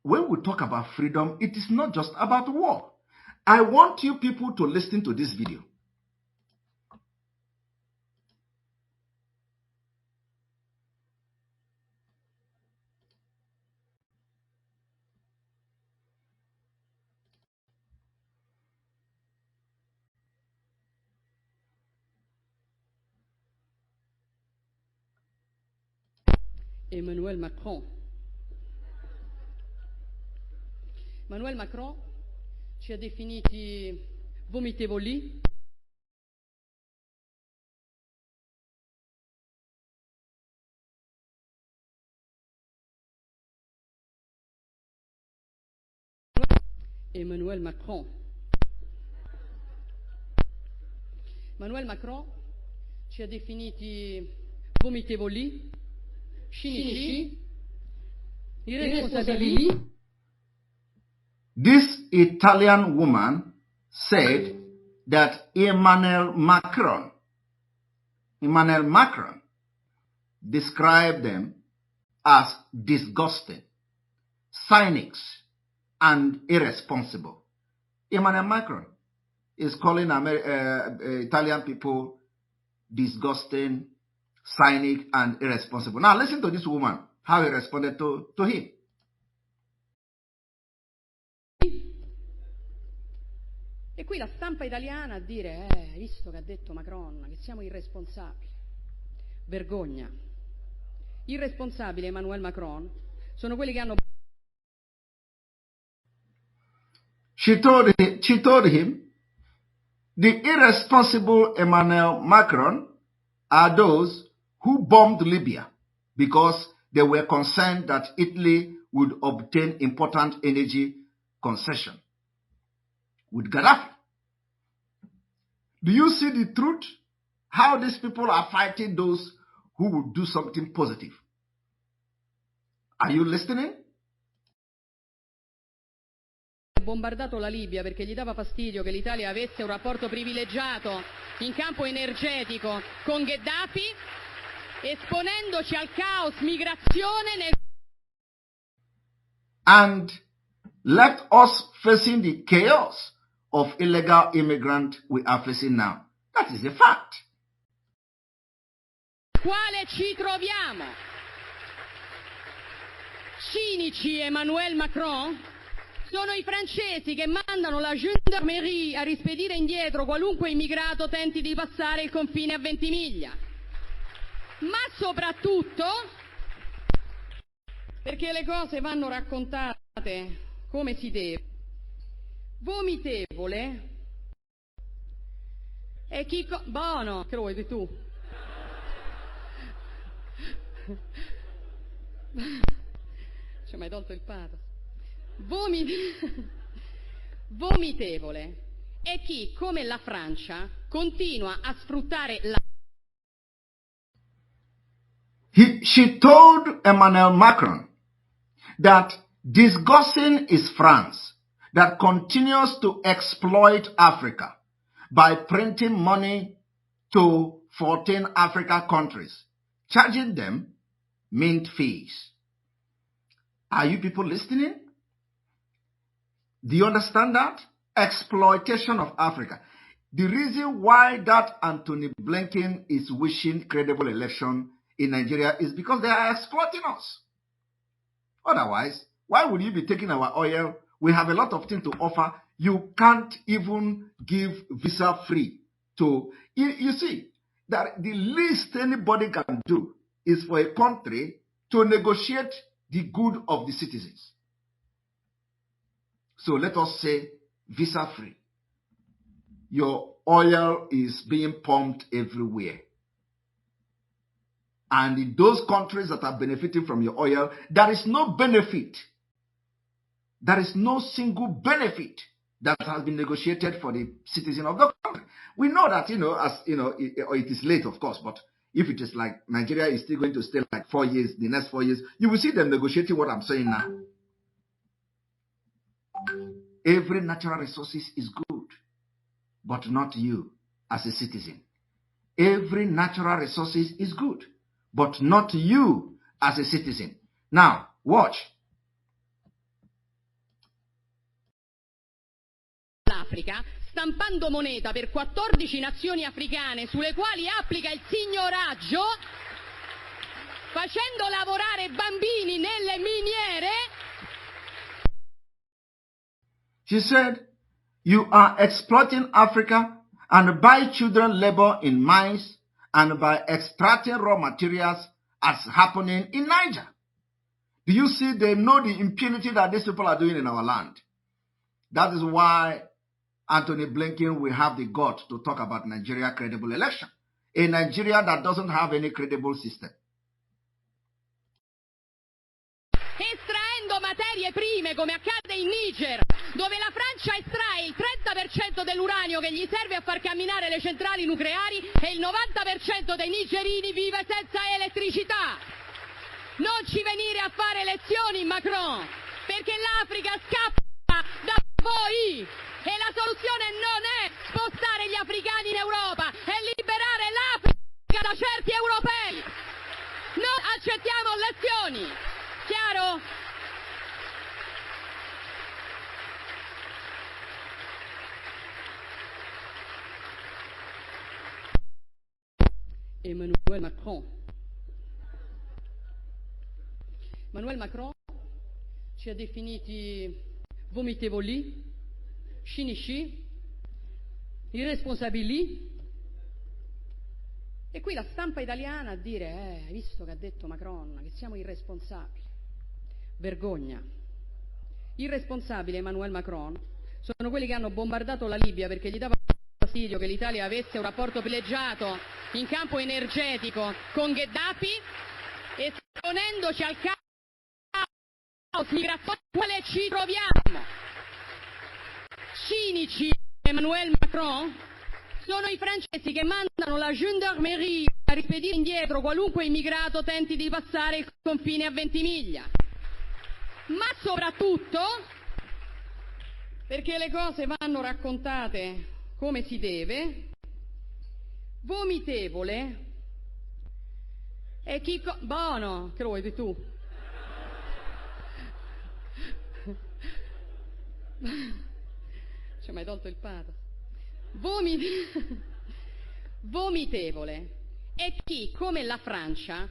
A: When we talk about freedom, it is not just about war. I want you people to listen to this video.
B: Emmanuel Macron. Emmanuel Macron ci ha definiti vomitevoli. Emmanuel Macron. Emmanuel Macron ci ha definiti vomitevoli, cinici, irresponsabili.
A: This Italian woman said that Emmanuel Macron described them as disgusting, cynics, and irresponsible. Emmanuel Macron is calling Italian people disgusting, cynic, and irresponsible. Now listen to this woman, how he responded to him.
B: E qui la stampa italiana a dire, hai visto che ha detto Macron, che siamo irresponsabili. Vergogna. Irresponsabile Emmanuel Macron sono quelli che hanno...
A: She told him, the irresponsible Emmanuel Macron are those who bombed Libya because they were concerned that Italy would obtain important energy concession with Gaddafi. Do you see the truth? How these people are fighting those who would do something positive. Are you listening?
B: Bombardato la Libia perché gli dava fastidio che l'Italia avesse un rapporto privilegiato in campo energetico con Gheddafi, esponendoci al caos migrazione nel...
A: And left us facing the chaos of illegal immigrants we are facing now. That is a fact.
B: Quale ci troviamo? cinici Emmanuel Macron sono i francesi che mandano la gendarmerie a rispedire indietro qualunque immigrato tenti di passare il confine a Ventimiglia. Ma soprattutto perché le cose vanno raccontate come si deve. Vomitevole è chi... Buono, che lo vuoi tu? Ci hai mai tolto il pathos? Vomitevole è chi, come la Francia, continua a sfruttare la...
A: She told Emmanuel Macron that disgusting is France that continues to exploit Africa by printing money to 14 African countries, charging them mint fees. Are you people listening? Do you understand that? Exploitation of Africa. The reason why that Anthony Blinken is wishing credible election in Nigeria is because they are exploiting us. Otherwise, why would you be taking our oil? We have a lot of things to offer. You can't even give visa free to... You see, that the least anybody can do is for a country to negotiate the good of the citizens. So let us say visa free. Your oil is being pumped everywhere. And in those countries that are benefiting from your oil, there is no benefit. There is no single benefit that has been negotiated for the citizen of the country. We know that, it is late, of course, but if it is like Nigeria is still going to stay like 4 years, the next 4 years, you will see them negotiating what I'm saying now. Every natural resources is good, but not you as a citizen. Every natural resources is good, but not you as a citizen. Now, watch.
B: L'Africa, stampando moneta per 14 nazioni africane sulle quali applica il signoraggio, facendo lavorare bambini nelle miniere.
A: She said, you are exploiting Africa and by children labor in mines and by extracting raw materials as happening in Niger. Do you see? They know the impunity that these people are doing in our land. That is why Anthony Blinken will have the guts to talk about Nigeria credible election. A Nigeria that doesn't have any credible system.
B: Estraendo materie prime come accade in Niger, dove la Francia estrae il 30% dell'uranio che gli serve a far camminare le centrali nucleari e il 90% dei nigerini vive senza elettricità. Non ci venire a fare lezioni, Macron, perché l'Africa scappa da voi e la soluzione non è spostare gli africani in Europa, è liberare l'Africa da certi europei. Non accettiamo lezioni. Chiaro? Emmanuel Macron. Emmanuel Macron ci ha definiti vomitevoli, cinici, irresponsabili. E qui la stampa italiana a dire, hai visto che ha detto Macron, che siamo irresponsabili. Vergogna. Irresponsabile Emmanuel Macron sono quelli che hanno bombardato la Libia perché gli dava fastidio che l'Italia avesse un rapporto privilegiato in campo energetico con Gheddafi, esponendoci al caos migratorio quale ci troviamo. Cinici Emmanuel Macron sono i francesi che mandano la gendarmerie a rispedire indietro qualunque immigrato tenti di passare il confine a Ventimiglia. Ma soprattutto perché le cose vanno raccontate come si deve. Vomitevole è chi... Buono, che lo vuoi tu? Ci hai mai tolto il pathos? Vomitevole è chi, come la Francia,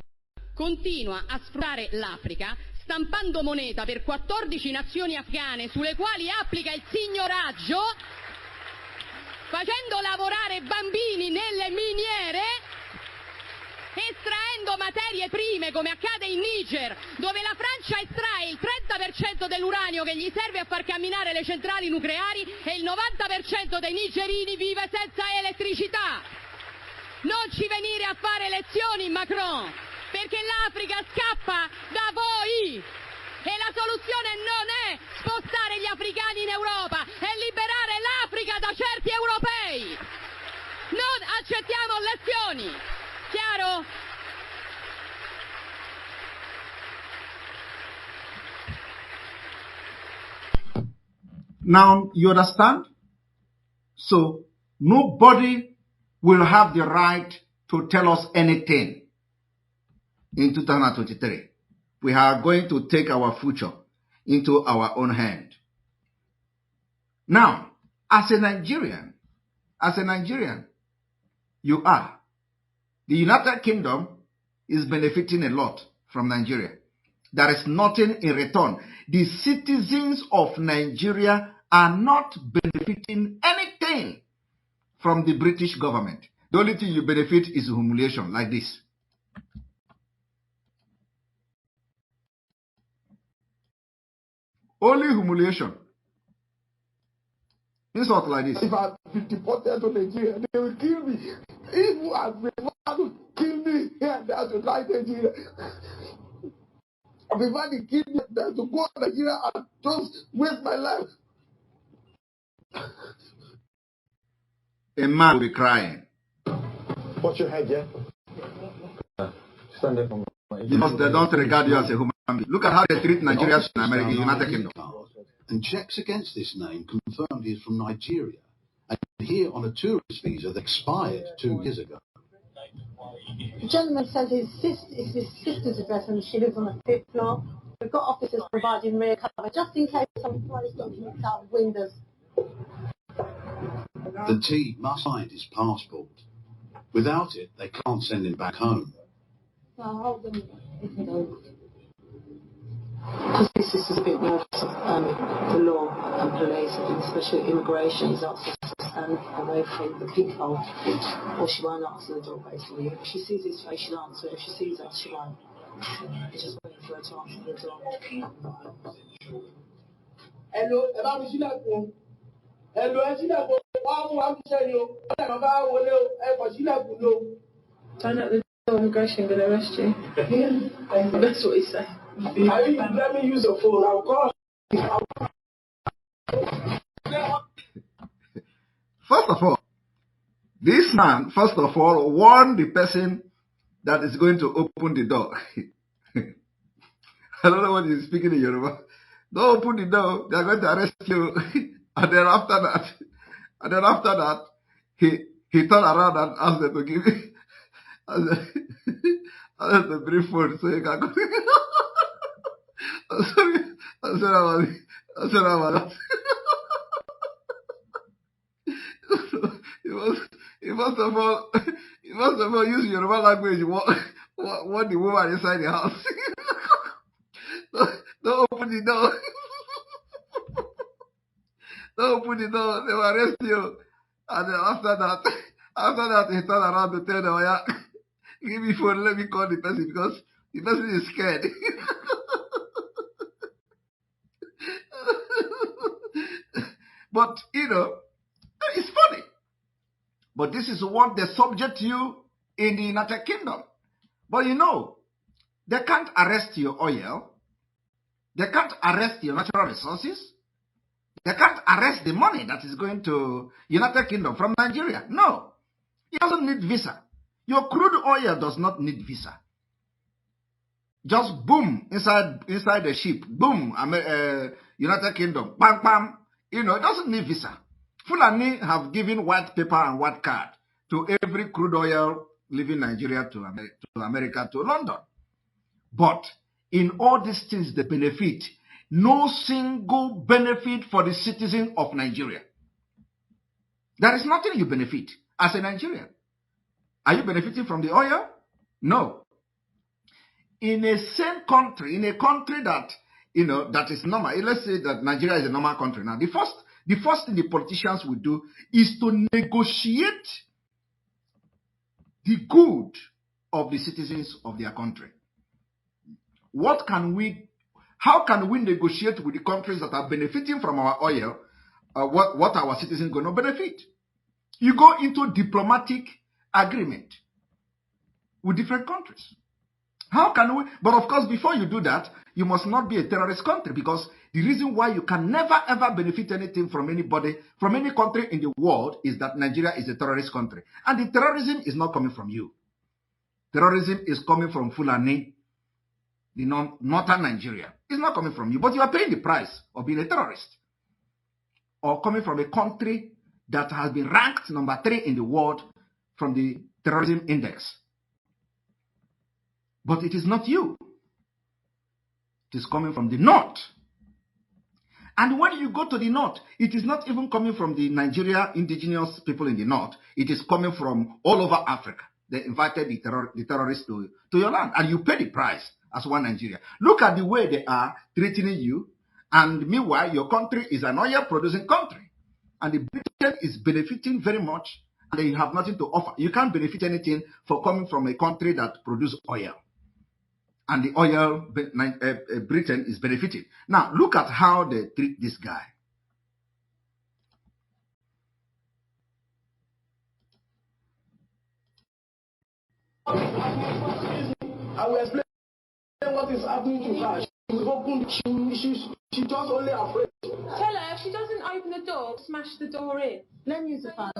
B: continua a sfruttare l'Africa stampando moneta per 14 nazioni afghane sulle quali applica il signoraggio, facendo lavorare bambini nelle miniere, estraendo materie prime come accade in Niger, dove la Francia estrae il 30% dell'uranio che gli serve a far camminare le centrali nucleari e il 90% dei nigerini vive senza elettricità. Non ci venire a fare lezioni, Macron, perché l'Africa scappa da voi e la soluzione non è spostare gli africani in Europa, è liberare l'Africa da certi europei. Non accettiamo lezioni. Chiaro?
A: Now, you understand? So, nobody will have the right to tell us anything in 2023. We are going to take our future into our own hand. Now, as a Nigerian, you are. The United Kingdom is benefiting a lot from Nigeria. There is nothing in return. The citizens of Nigeria are not benefiting anything from the British government. The only thing you benefit is humiliation like this. Only humiliation. Insult like this.
C: If I've been deported to Nigeria, they will kill me. If I've been allowed to kill me here and there to die in Nigeria, I've been allowed to kill me there to go to Nigeria and just waste my life.
A: A man will be crying.
C: Watch your head, yeah? Stand there for me.
A: Because they don't regard you as a human being. Look at how they treat Nigerians in America, United Kingdom.
D: And checks against this name confirmed he is from Nigeria. And here on a tourist visa that expired 2 years ago.
E: The gentleman says it's his sister's address and she lives on the 5th floor. We've got officers providing rear cover just in case someone throws documents out of windows.
D: The T must find his passport. Without it, they can't send him back home.
E: Well, hold them if you don't. Because this is a bit nervous of the law and police, and especially immigration, is asking us to stand away from the peephole, or she won't answer the door basically. If she sees his face, she'll answer. If she sees us, she won't. We're just waiting for her to answer the door.
C: Hello, hello,
E: Turn out the door, immigration going to arrest you. That's what he's saying.
C: Let me use your phone. I'll call.
A: First of all, this man, warned the person that is going to open the door. I don't know what he's speaking in Yoruba. Don't open the door, they are going to arrest you. And then after that, he turned around and asked them to give me asked the brief phone so he can go. I'm sorry about that. He must have all use Yoruba language what the woman inside the house. Don't open the door. Don't open the door, they will arrest you. And then after that he turned around to tell them, yeah, give me phone, let me call the person because the person is scared. But, it's funny. But this is what they subject you in the United Kingdom. But they can't arrest your oil. They can't arrest your natural resources. They can't arrest the money that is going to United Kingdom from Nigeria. No. It doesn't need visa. Your crude oil does not need visa. Just boom, inside the ship. Boom, United Kingdom. Bam, bam. It doesn't need visa. Fulani have given white paper and white card to every crude oil leaving Nigeria to America, to London. But in all these things, they benefit. No single benefit for the citizen of Nigeria. There is nothing you benefit as a Nigerian. Are you benefiting from the oil? No. in a same country, in a country that, that is normal. Let's say that Nigeria is a normal country. Now, the first thing the politicians will do is to negotiate the good of the citizens of their country. How can we negotiate with the countries that are benefiting from our oil? What our citizens going to benefit? You go into diplomatic agreement with different countries. How can we? But of course, before you do that, you must not be a terrorist country, because the reason why you can never ever benefit anything from anybody, from any country in the world, is that Nigeria is a terrorist country. And the terrorism is not coming from you. Terrorism is coming from Fulani, the northern Nigeria. It's not coming from you, but you are paying the price of being a terrorist. Or coming from a country that has been ranked number 3 in the world from the terrorism index. But it is not you. It is coming from the north. And when you go to the north, it is not even coming from the Nigeria indigenous people in the north. It is coming from all over Africa. They invited the terrorists to your land, and you pay the price as one Nigeria. Look at the way they are treating you, and meanwhile, your country is an oil-producing country, and the Britain is benefiting very much, and they have nothing to offer. You can't benefit anything for coming from a country that produces oil. And the oil, Britain is benefiting. Now, look at how they treat this guy.
C: I will explain what is happening to her. She's just only afraid.
E: Tell her if she doesn't open the door, smash the door in. Let me use the phone.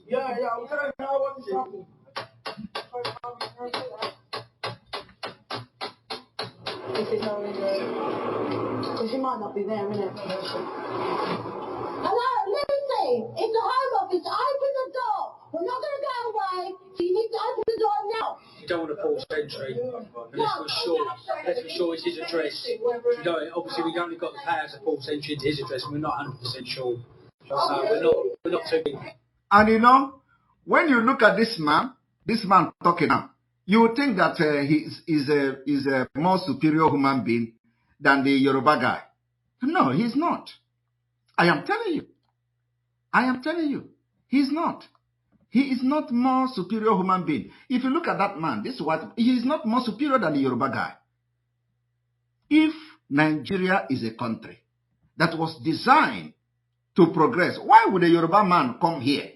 C: Yeah, I'm telling her what is happening.
E: If it's not in there. Because she might not be there, innit? Hello, Lucy! It's the Home Office. Open the door! We're not going to go away, so you need to open the door now.
F: You don't want to force entry. Let's be sure it's his address. Obviously, we've only got the power to force entry into his address, and we're not 100% sure. So we're not too big.
A: And when you look at this man talking now, you would think that he is a more superior human being than the Yoruba guy. No, he's not. I am telling you. He's not. He is not more superior human being. If you look at that man, he is not more superior than the Yoruba guy. If Nigeria is a country that was designed to progress, why would a Yoruba man come here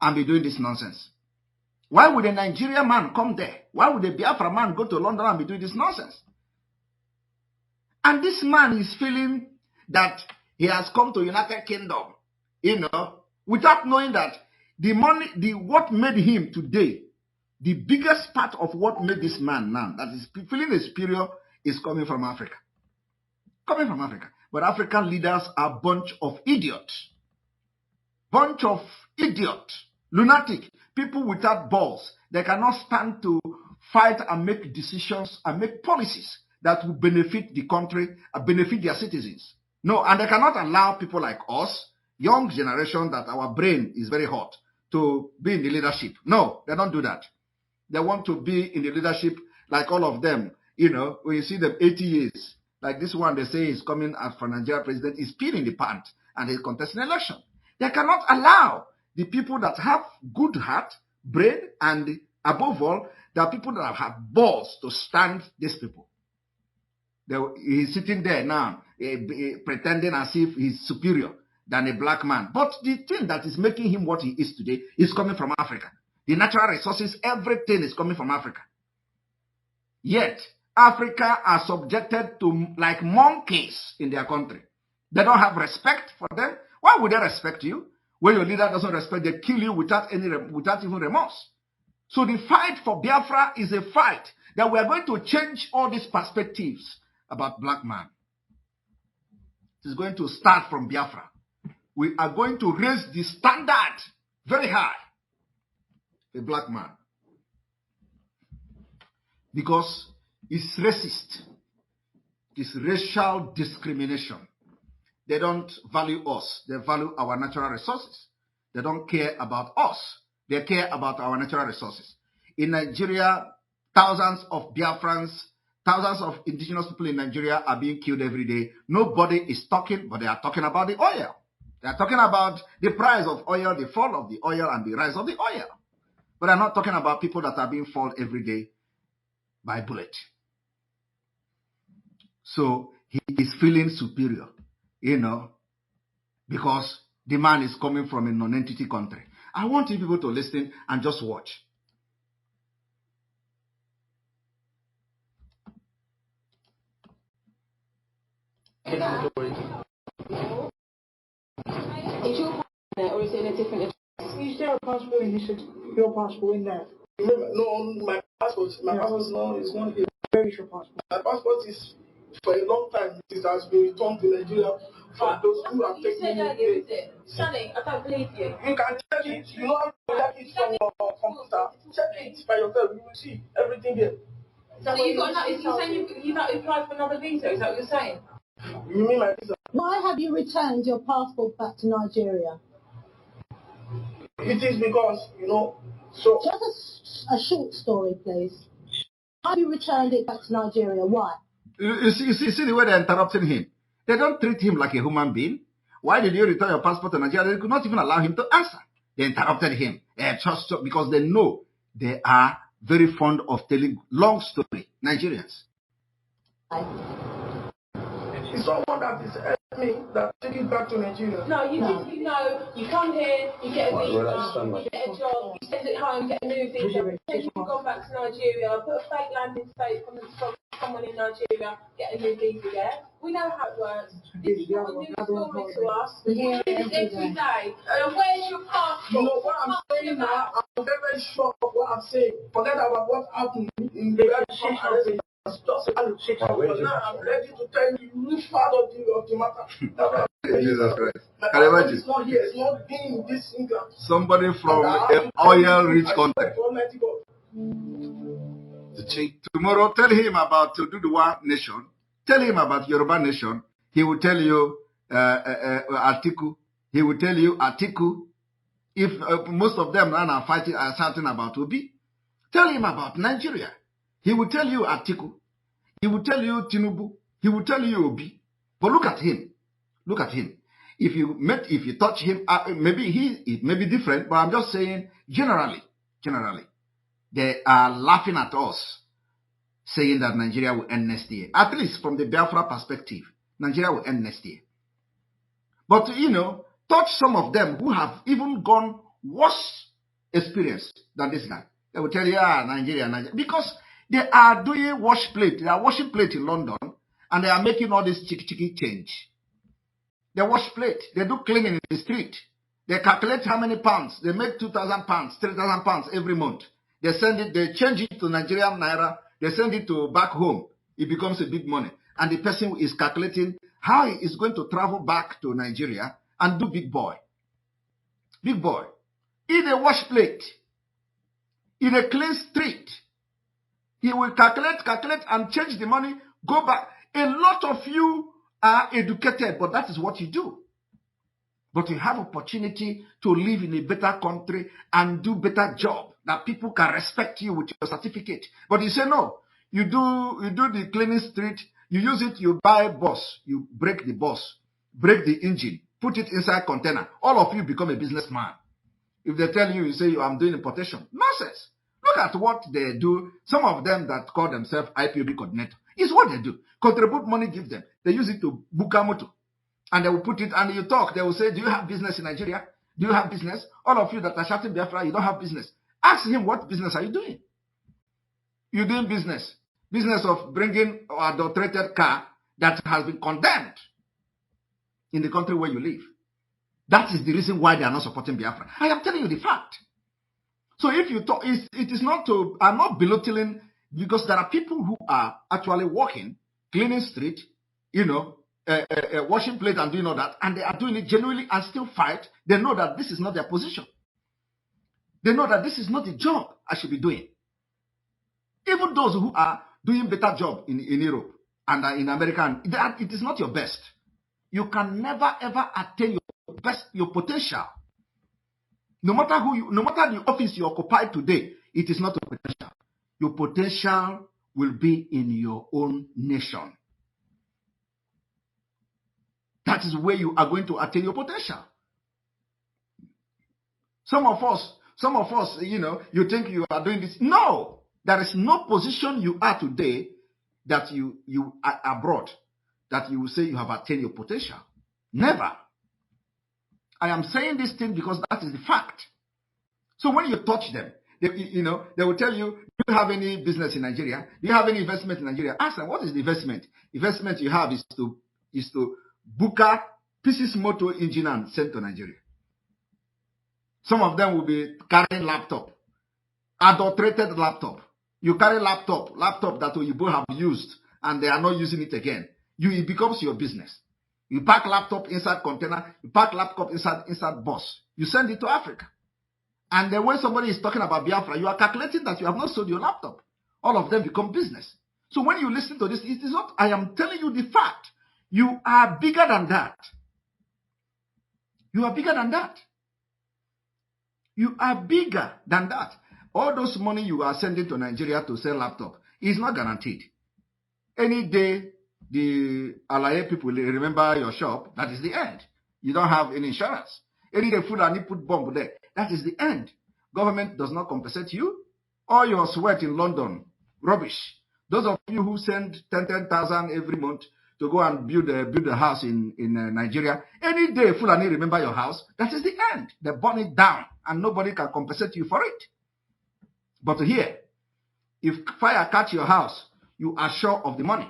A: and be doing this nonsense? Why would a Nigerian man come there? Why would a Biafra man go to London and be doing this nonsense? And this man is feeling that he has come to United Kingdom, without knowing that what made him today, the biggest part of what made this man now, that is feeling superior, is coming from Africa. Coming from Africa. But African leaders are a bunch of idiots. Bunch of idiots. Lunatic. People without balls. They cannot stand to fight and make decisions and make policies that will benefit the country and benefit their citizens. No, and they cannot allow people like us, young generation that our brain is very hot, to be in the leadership. No, they don't do that. They want to be in the leadership like all of them. When you see them 80 years, like this one they say is coming as for Nigeria president, is peeing in the pants and he's contesting election. They cannot allow the people that have good heart, brain, and above all, there are people that have balls to stand these people. He's sitting there now, pretending as if he's superior than a black man. But the thing that is making him what he is today is coming from Africa. The natural resources, everything is coming from Africa. Yet, Africa are subjected to like monkeys in their country. They don't have respect for them. Why would they respect you? When your leader doesn't respect, they kill you without even remorse. So the fight for Biafra is a fight that we are going to change all these perspectives about black man. It is going to start from Biafra. We are going to raise the standard very high. A black man. Because it's racist. It's racial discrimination. They don't value us. They value our natural resources. They don't care about us. They care about our natural resources. In Nigeria, thousands of Biafrans Thousands of indigenous people in Nigeria are being killed every day. Nobody is talking, but they are talking about the oil. They are talking about the price of oil, the fall of the oil, and the rise of the oil. But they're not talking about people that are being fought every day by bullet. So he is feeling superior, because the man is coming from a non-entity country. I want you people to listen and just watch.
E: Is your passport there, or is it in a different address?
C: You still have a passport and you should your passport in there. Remember, no, my passport is one here. Where is your passport? My passport is for a long time. It has been returned to Nigeria for those who have taken it.
E: Sonny, I don't believe you.
C: You can check it. You know how to check it from your computer. Check it by yourself. You will see everything there.
E: So you've got another, you're saying you've not applied for another visa, is that what you're saying?
C: You mean my visa?
G: Why have you returned your passport back to Nigeria?
C: It is because, so...
G: Just a short story, please. Have you returned it back to Nigeria? Why?
A: You see the way they're interrupting him. They don't treat him like a human being. Why did you return your passport to Nigeria? They could not even allow him to answer. They interrupted him just because they know they are very fond of telling long story, Nigerians.
C: It's someone that is me that take it back to Nigeria.
E: No, you come here, you get a visa, you get a job, you send it home, get a new visa, then you can go back to Nigeria, put a fake landing state from someone in Nigeria, get a new visa there. We know how it works. This is not a new story to us. We hear it every day. And where's your passport?
C: You know what I'm saying now? I'm very sure of what I'm saying. Forget about what happened in the registration. Just now, I'm ready to tell you which part of the matter.
A: Jesus Christ.
C: Can you imagine? It's not here. It's not being this England.
A: Somebody from an oil-rich country. Tomorrow, tell him about Duduwa nation. Tell him about Yoruba nation. He will tell you Atiku. He will tell you Atiku. If most of them are fighting, are shouting about Obi, tell him about Nigeria. He will tell you Atiku. He will tell you Tinubu. He will tell you Obi. But look at him. Look at him. If you touch him, maybe it may be different, but I'm just saying generally, they are laughing at us, saying that Nigeria will end next year. At least from the Biafra perspective, Nigeria will end next year. But, touch some of them who have even gone worse experience than this guy. They will tell you, Nigeria. Because they are doing wash plate. They are washing plate in London, and they are making all this chicky change. They wash plate. They do cleaning in the street. They calculate how many pounds. They make 2,000 pounds, 3,000 pounds every month. They send it, they change it to Nigerian naira. They send it to back home. It becomes a big money. And the person is calculating how he is going to travel back to Nigeria and do big boy. Big boy. In a wash plate, in a clean street, he will calculate and change the money, go back. A lot of you are educated, but that is what you do. But you have opportunity to live in a better country and do better job, that people can respect you with your certificate. But you say no. You do the cleaning street, you use it, you buy a bus, you break the bus, break the engine, put it inside container. All of you become a businessman. If they tell you, you say, I'm doing importation. Nonsense. Look at what they do. Some of them that call themselves IPOB coordinator. It's what they do. Contribute money, give them. They use it to book a motor. And they will put it, and you talk. They will say, do you have business in Nigeria? Do you have business? All of you that are shouting Biafra, you don't have business. Ask him, what business are you doing? You're doing business. Business of bringing an adulterated car that has been condemned in the country where you live. That is the reason why they are not supporting Biafra. I am telling you the fact. So if you talk, it is not to, I'm not belittling, because there are people who are actually working, cleaning street, washing plate and doing all that, and they are doing it genuinely and still fight. They know that this is not their position. They know that this is not the job I should be doing. Even those who are doing better job in Europe and in America, it is not your best. You can never ever attain your best, your potential. No matter the office you occupy today, it is not your potential. Your potential will be in your own nation. That is where you are going to attain your potential. Some of us, you think you are doing this. No, there is no position you are today that you are abroad that you will say you have attained your potential. Never. I am saying this thing because that is the fact. So when you touch them, they will tell you, do you have any business in Nigeria? Do you have any investment in Nigeria? Ask them, what is the investment? Investment you have is to book a pieces motor engine and send to Nigeria. Some of them will be carrying laptop, adulterated laptop. You carry laptop that you both have used and they are not using it again. It becomes your business. You pack laptop inside container, you pack laptop inside bus. You send it to Africa. And then when somebody is talking about Biafra, you are calculating that you have not sold your laptop. All of them become business. So when you listen to this, it is not, I am telling you the fact. You are bigger than that. You are bigger than that. You are bigger than that. All those money you are sending to Nigeria to sell laptop is not guaranteed. Any day the Alaye people remember your shop, that is the end. You don't have any insurance. Any day Fulani put bomb there, that is the end. Government does not compensate you. All your sweat in London, rubbish. Those of you who send 10,000 every month to go and build a house in Nigeria, any day Fulani remember your house, that is the end. They burn it down and nobody can compensate you for it. But here, if fire catch your house, you are sure of the money.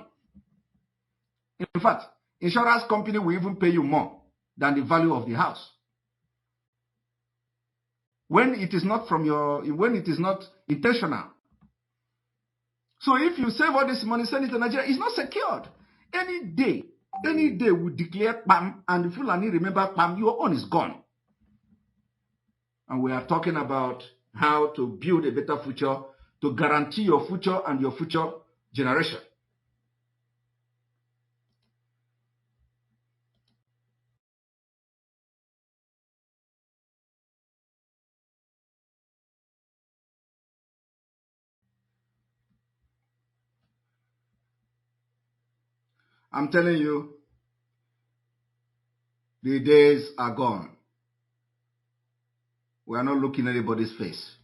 A: In fact, insurance company will even pay you more than the value of the house. When it is not intentional. So if you save all this money, send it to Nigeria, it's not secured. Any day we declare PAM and the Fulani remember PAM, your own is gone. And we are talking about how to build a better future, to guarantee your future and your future generation. I'm telling you, the days are gone. We are not looking at anybody's face.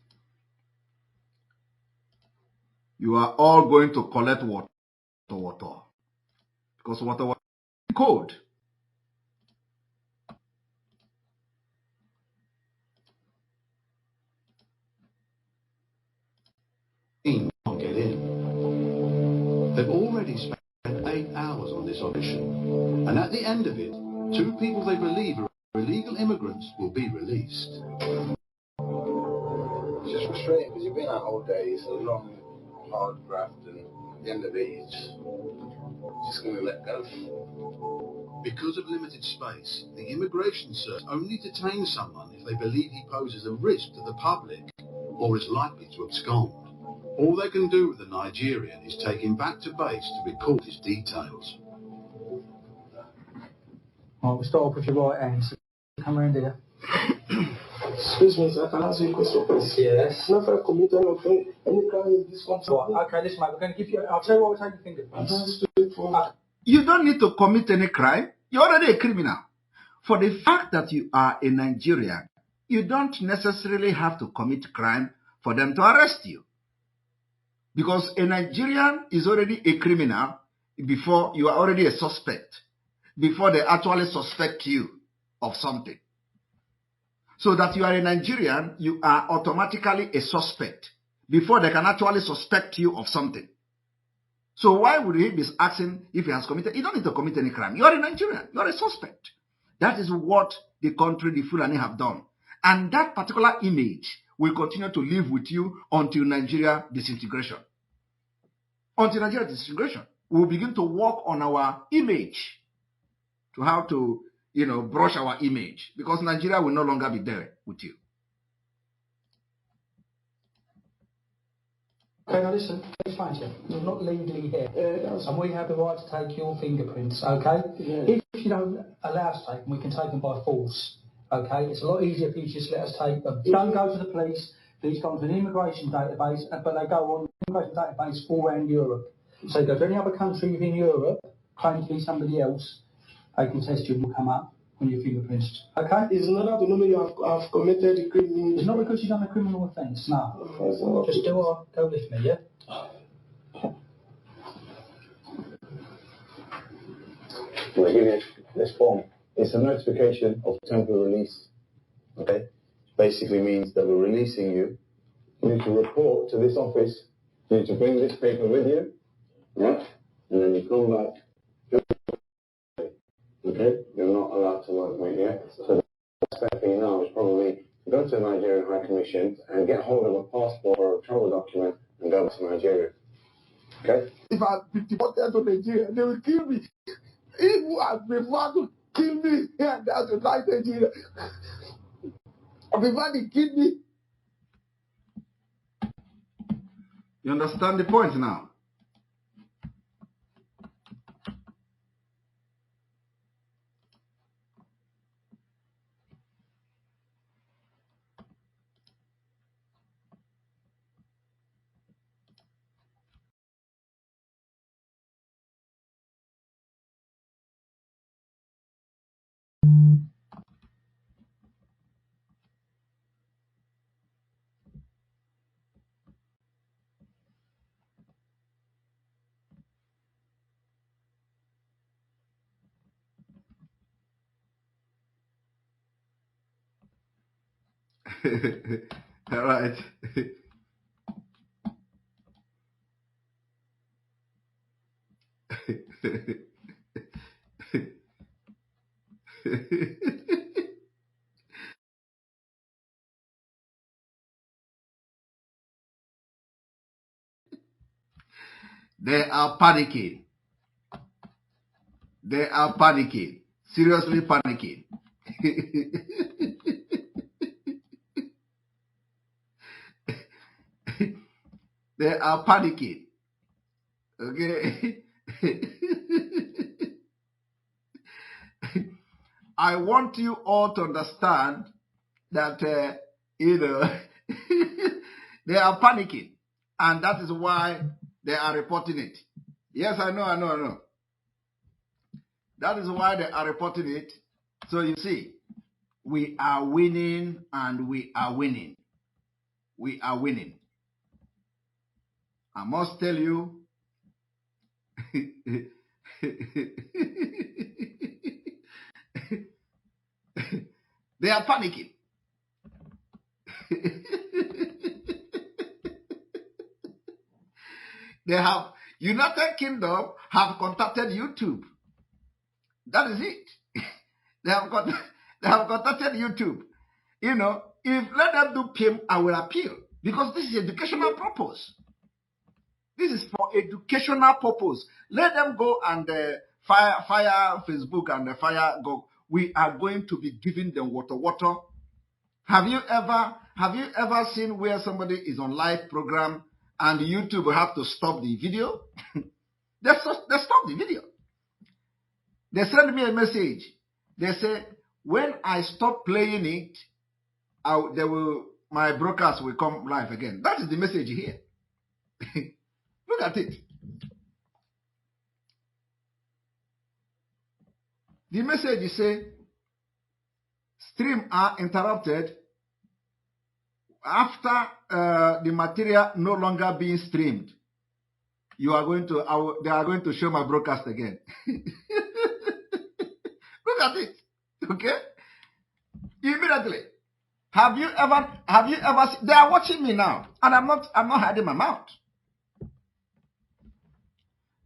A: You are all going to collect water. Because water is cold.
D: Can't get in. They've already spent 8 hours on this audition. And at the end of it, 2 people they believe are illegal immigrants will be released.
H: It's just frustrating because you've been out all day, it's a long, hard graft, and at the end of it, you're just going to let go.
D: Because of limited space, the immigration service only detain someone if they believe he poses a risk to the public or is likely to abscond. All they can do with the Nigerian is take him back to base to record his details.
F: Right, we'll start off with your right hand. So come around here.
C: Excuse me, sir, can I ask you a question, please?
F: Yes.
C: Never committed any crime in this country.
F: Right, okay, listen, mate, we're going to give you, I'll tell you what, we'll take your fingerprints.
A: You don't need to commit any crime. You're already a criminal. For the fact that you are a Nigerian, you don't necessarily have to commit crime for them to arrest you. Because a Nigerian is already a criminal before you are already a suspect, before they actually suspect you of something. So that you are a Nigerian, you are automatically a suspect before they can actually suspect you of something. So why would he be asking if he has committed? You don't need to commit any crime. You are a Nigerian. You are a suspect. That is what the country, the Fulani, have done. And that particular image will continue to live with you until Nigeria disintegration. Until Nigeria disintegration, we will begin to work on our image, to how to, brush our image, because Nigeria will no longer be there with you.
F: Okay, now listen, it's fine, Jeff. You're not legally here. And we have the right to take your fingerprints, okay? Yeah. If you don't allow us to take them, we can take them by force, okay? It's a lot easier if you just let us take them. Don't go to the police, these go to an immigration database, but they go on immigration database all around Europe. So go to any other country within Europe, claim to be somebody else, they can test you and will come up on your fingerprints. Okay?
C: It's in order to know maybe I've committed a crime.
F: It's not because you've done a criminal offence, no. Just go with me, yeah?
H: We'll give you this form. It's a notification of temporary release. Okay? Basically means that we're releasing you. You need to report to this office. You need to bring this paper with you. Right? And then you come back. Okay? You're not allowed to work with you. So the best step for you now is probably go to the Nigerian High Commission and get hold of a passport or a travel document and go to Nigeria. Okay?
C: If I deported to Nigeria, they will kill me. If I prefer to kill me here and to die in Nigeria, I prefer to kill me.
A: You understand the point now? All right. They are panicking. They are panicking. Seriously panicking. They are panicking. Okay? I want you all to understand that, they are panicking. And that is why they are reporting it. Yes, I know. That is why they are reporting it. So you see, we are winning and we are winning. We are winning. I must tell you, they are panicking. They have, United Kingdom have contacted YouTube. That is it. They have contacted YouTube. You know, if let them do PIM, I will appeal. Because this is educational purpose. This is for educational purpose. Let them go and fire Facebook and fire go. We are going to be giving them water. Have you ever seen where somebody is on live program and YouTube have to stop the video? They stop the video. They send me a message. They say, when I stop playing it, my broadcast will come live again. That is the message here. Look at it. The message is say, stream are interrupted after the material no longer being streamed. They are going to show my broadcast again. Look at it. Okay? Immediately. Have you ever they are watching me now, and I'm not hiding my mouth.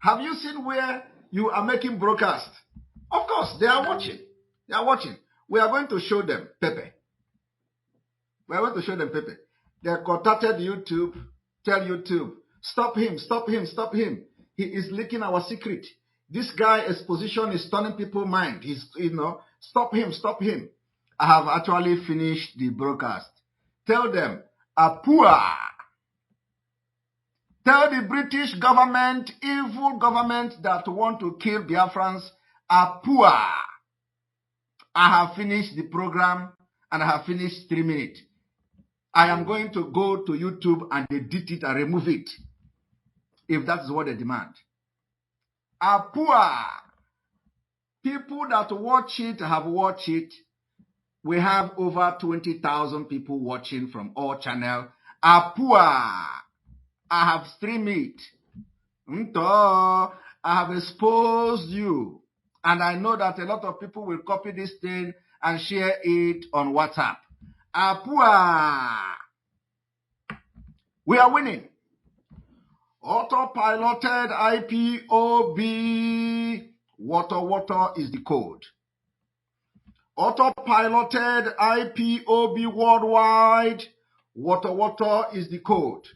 A: Have you seen where you are making broadcast? Of course, they are watching. They are watching. We are going to show them Pepe. We are going to show them Pepe. They contacted YouTube, tell YouTube, stop him. He is leaking our secret. This guy exposition is turning people's mind. He's, stop him. I have actually finished the broadcast. Tell them, Apua. Tell the British government, evil government that want to kill Biafrans, Apua. I have finished the program and I have finished streaming it. I am going to go to YouTube and edit it and remove it. if that is what they demand. Apua. People that watch it have watched it. We have over 20,000 people watching from all channels. Apua. I have streamed it. I have exposed you. And I know that a lot of people will copy this thing and share it on WhatsApp. Apua. We are winning. Autopiloted IPOB. Water is the code. Autopiloted IPOB worldwide. Water is the code.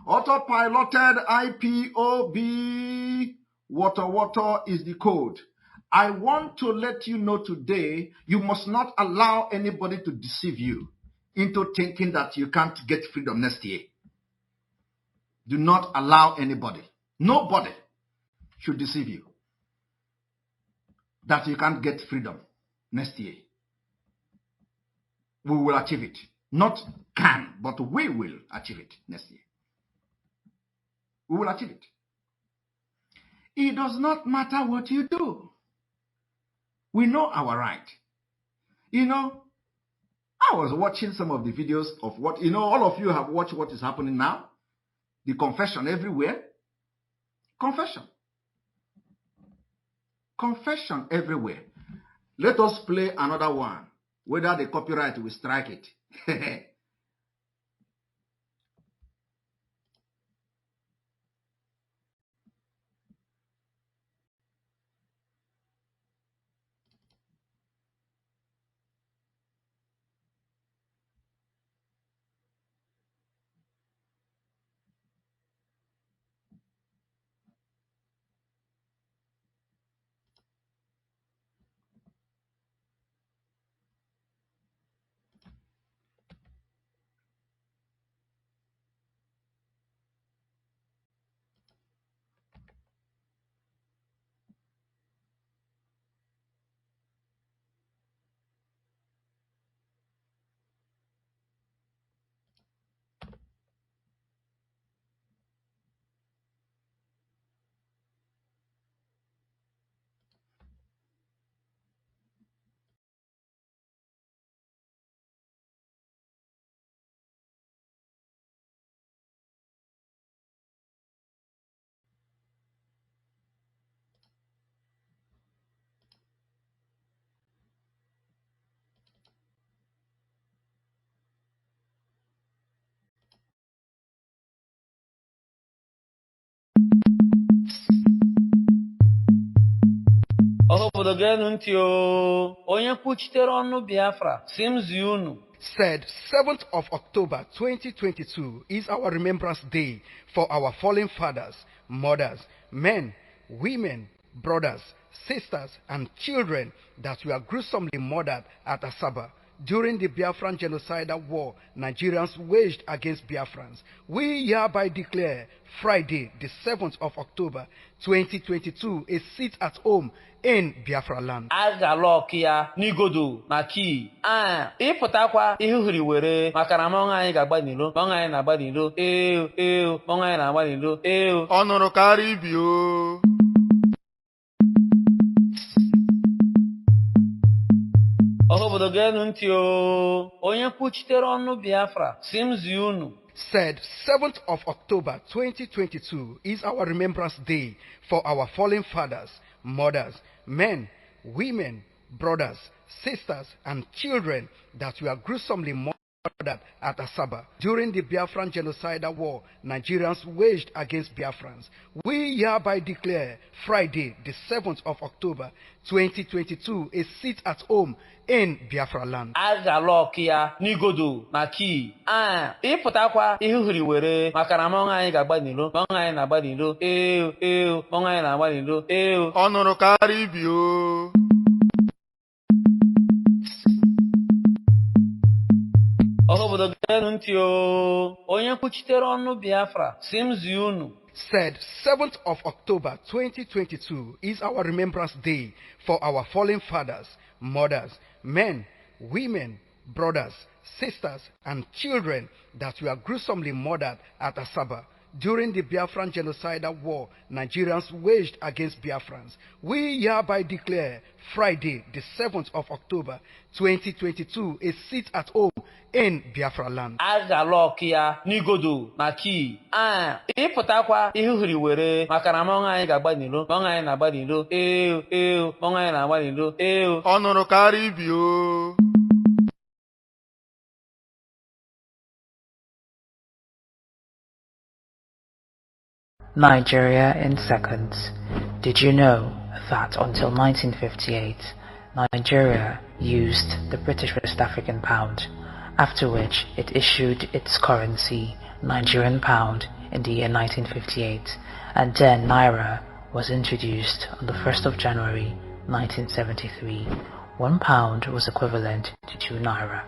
A: Autopiloted IPOB. Water is the code. I want to let you know today, you must not allow anybody to deceive you into thinking that you can't get freedom next year. Do not allow anybody. Nobody should deceive you that you can't get freedom next year. We will achieve it. Not can, but we will achieve it next year. We will achieve it. It does not matter what you do. We know our right. You know, I was watching some of the videos of what, all of you have watched what is happening now. The confession everywhere. Confession. Confession everywhere. Let us play another one. Whether the copyright will strike it.
I: Said 7th of October 2022 is our Remembrance Day for our fallen fathers, mothers, men, women, brothers, sisters, and children that were gruesomely murdered at Asaba during the Biafran genocidal war Nigerians waged against Biafrans. We hereby declare Friday, the 7th of October 2022, a sit at home in Biafra land.
J: Agalokia nigodo na ki ịpụtakwa ihuhuri were maka na mọnwụ anyị ga-agba n'ilo mọnwụ anyị na-agba n'ilo mọnwụ anyị na-agba n'ilo
I: ọ nụrụ karịa ibi o.
J: obodo ga-enu ntị o onye kwuchitere ọnụ Biafra simzi unu.
I: Said 7th of October 2022 is our Remembrance Day for our fallen fathers, mothers, men, women, brothers, sisters, and children that were gruesomely murdered at Asaba during the Biafran genocidal war Nigerians waged against Biafrans. We hereby declare Friday, the 7th of October 2022, a sit at home in Biafra land.
J: Agalokia nigodo na ki ịpụtakwa ihuhuri were maka na mọnwụ anyị ga-agba n'ilo mọnwụ anyị na-agba n'ilo mọnwụ anyị na-agba n'ilo
I: ọ nụrụ karịa ibi o.
J: obodo ga-enu ntị o onye kwuchitere ọnụ Biafra simzi unu.
I: Said 7th of October 2022 is our Remembrance Day for our fallen fathers, mothers, men, women, brothers, sisters, and children that were gruesomely murdered at Asaba during the Biafran genocidal war Nigerians waged against Biafrans. We hereby declare Friday, the 7th of October 2022, a sit-at-home in Biafra land.
J: Ajalọk ya n'igodo na kii ịpụtakwa ihuhuri were maka na mmanwụ anyị ga-agba n'ilo, mmanwụ anyị na-agba n'ilo, mmanwụ anyị na-agba n'ilo,
K: ọ nụrụ karịa ibi o.
L: Nigeria in seconds. Did you know that until 1958, Nigeria used the British West African pound, after which it issued its currency, Nigerian pound, in the year 1958, and then Naira was introduced on the 1st of January 1973. 1 pound was equivalent to 2 Naira.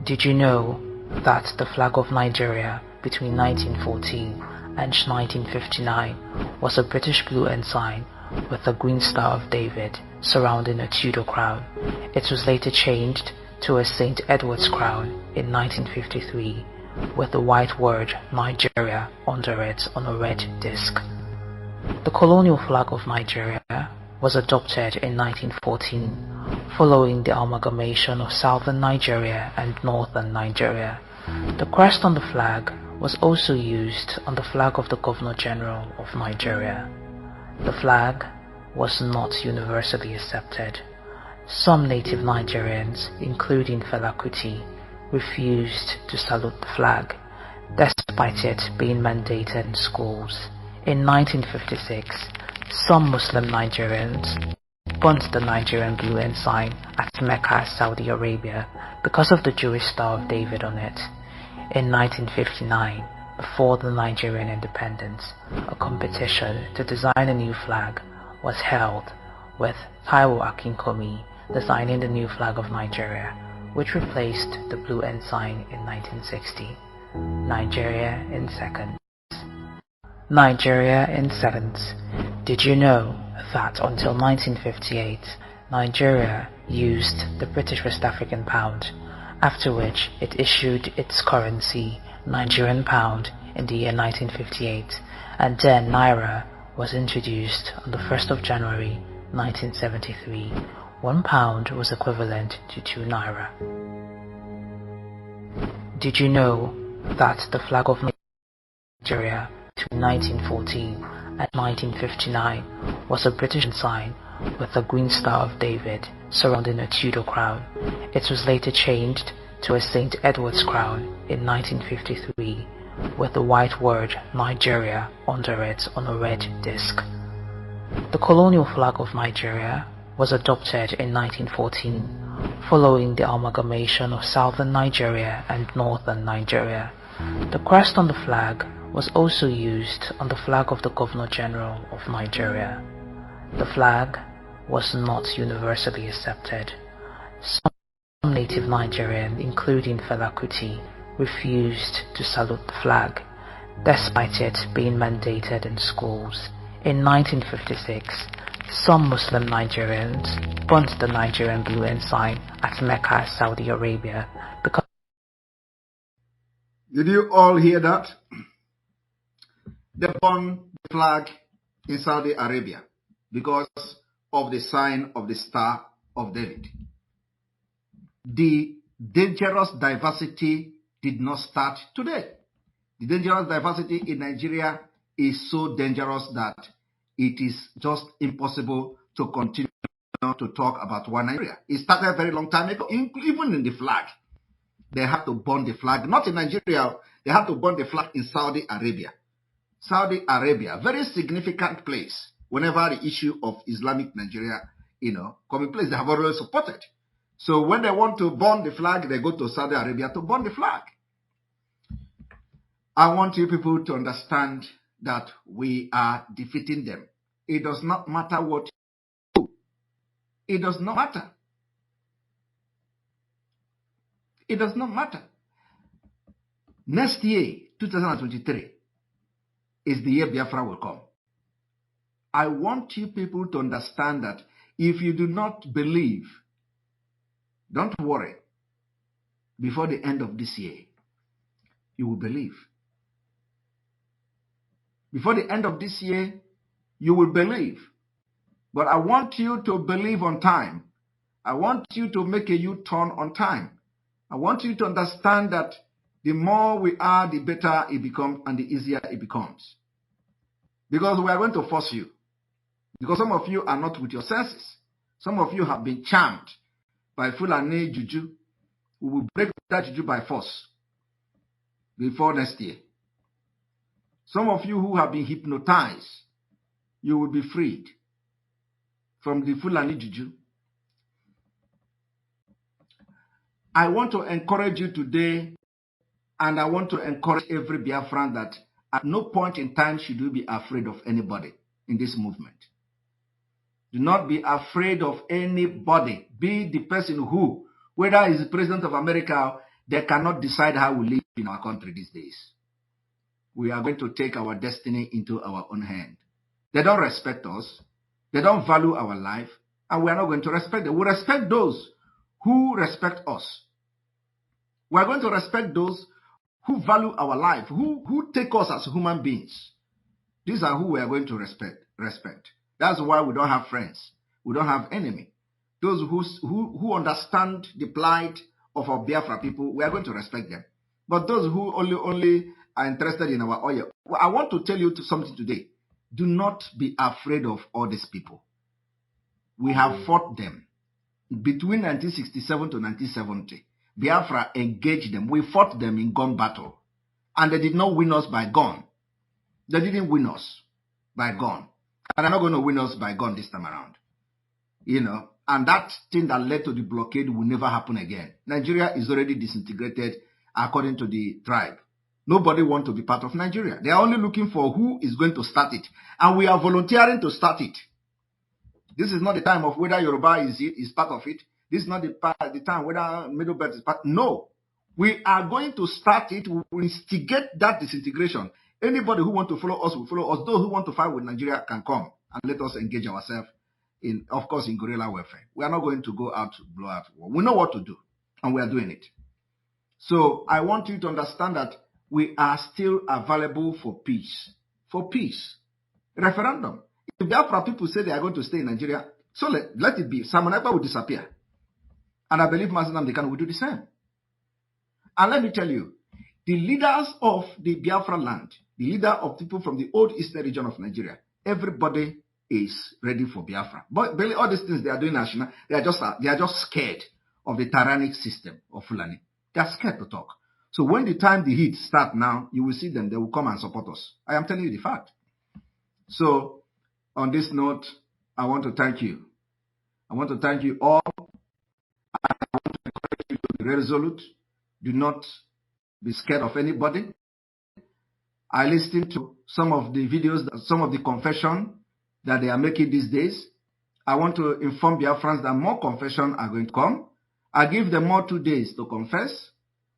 L: Did you know that the flag of Nigeria between 1914 and 1959 was a British blue ensign with a green Star of David surrounding a Tudor crown? It was later changed to a St. Edward's crown in 1953 with the white word Nigeria under it on a red disc. The colonial flag of Nigeria was adopted in 1914 following the amalgamation of southern Nigeria and northern Nigeria. The crest on the flag was also used on the flag of the Governor-General of Nigeria. The flag was not universally accepted. Some native Nigerians, including Fela Kuti, refused to salute the flag, despite it being mandated in schools. In 1956, some Muslim Nigerians burnt the Nigerian blue ensign at Mecca, Saudi Arabia, because of the Jewish Star of David on it. In 1959, before the Nigerian independence, a competition to design a new flag was held, with Taiwo Akinkomi designing the new flag of Nigeria, which replaced the blue ensign in 1960. Nigeria in seconds. Nigeria in seconds. Did you know that until 1958, Nigeria used the British West African pound, after which it issued its currency, Nigerian pound, in the year 1958, and then Naira was introduced on the 1st of January 1973. 1 pound was equivalent to 2 Naira. Did you know that the flag of Nigeria between 1914 and 1959 was a British ensign with a green Star of David surrounding a Tudor crown? It was later changed to a St. Edward's crown in 1953 with the white word Nigeria under it on a red disc. The colonial flag of Nigeria was adopted in 1914 following the amalgamation of southern Nigeria and northern Nigeria. The crest on the flag was also used on the flag of the Governor-General of Nigeria. The flag was not universally accepted. Some native Nigerians, including Fela Kuti, refused to salute the flag, despite it being mandated in schools. In 1956, some Muslim Nigerians burnt the Nigerian blue ensign at Mecca, Saudi Arabia because...
A: Did you all hear that? They burned the flag in Saudi Arabia because of the sign of the Star of David. The dangerous diversity did not start today. The dangerous diversity in Nigeria is so dangerous that it is just impossible to continue to talk about one Nigeria. It started a very long time ago, even in the flag. They have to burn the flag, not in Nigeria, they have to burn the flag in Saudi Arabia. Saudi Arabia, very significant place. Whenever the issue of Islamic Nigeria, come in place, they have already supported. So when they want to burn the flag, they go to Saudi Arabia to burn the flag. I want you people to understand that we are defeating them. It does not matter what you do. It does not matter. It does not matter. Next year, 2023, is the year Biafra will come. I want you people to understand that if you do not believe, don't worry. Before the end of this year, you will believe. Before the end of this year, you will believe. But I want you to believe on time. I want you to make a U-turn on time. I want you to understand that the more we are, the better it becomes and the easier it becomes. Because we are going to force you. Because some of you are not with your senses. Some of you have been charmed by Fulani Juju. We will break that Juju by force before next year. Some of you who have been hypnotized, you will be freed from the Fulani Juju. I want to encourage you today, and I want to encourage every Biafran that at no point in time should you be afraid of anybody in this movement. Do not be afraid of anybody. Be the person who, whether is the President of America, they cannot decide how we live in our country these days. We are going to take our destiny into our own hand. They don't respect us. They don't value our life. And we are not going to respect them. We respect those who respect us. We are going to respect those who value our life, who take us as human beings. These are who we are going to respect. That's why we don't have friends. We don't have enemy. Those who understand the plight of our Biafra people, we are going to respect them. But those who only are interested in our oil, I want to tell you something today. Do not be afraid of all these people. We have fought them. Between 1967 to 1970, Biafra engaged them. We fought them in gun battle. And they did not win us by gun. They didn't win us by gun. And they're not going to win us by gun this time around. You know, and that thing that led to the blockade will never happen again. Nigeria is already disintegrated according to the tribe. Nobody wants to be part of Nigeria. They are only looking for who is going to start it. And we are volunteering to start it. This is not the time of whether Yoruba is part of it. This is not the time whether Middle Belt is part. No. We are going to start it. We will instigate that disintegration. Anybody who wants to follow us will follow us. Those who want to fight with Nigeria can come and let us engage ourselves in, of course, in guerrilla warfare. We are not going to go out to blow out war. We know what to do, and we are doing it. So I want you to understand that we are still available for peace. For peace. Referendum. If Biafra people say they are going to stay in Nigeria, so let it be. Simon Ekpa will disappear. And I believe Mazen Amdekan will do the same. And let me tell you, the leaders of the Biafra land, the leader of people from the old eastern region of Nigeria, everybody is ready for Biafra. But all these things they are doing national, they are just scared of the tyrannic system of Fulani. They are scared to talk. So when the heat starts now, you will see them, they will come and support us. I am telling you the fact. So on this note, I want to thank you. I want to thank you all. I want to encourage you to be resolute. Do not be scared of anybody. I listened to some of the videos, some of the confession that they are making these days. I want to inform Biafrans that more confession are going to come. I give them more 2 days to confess,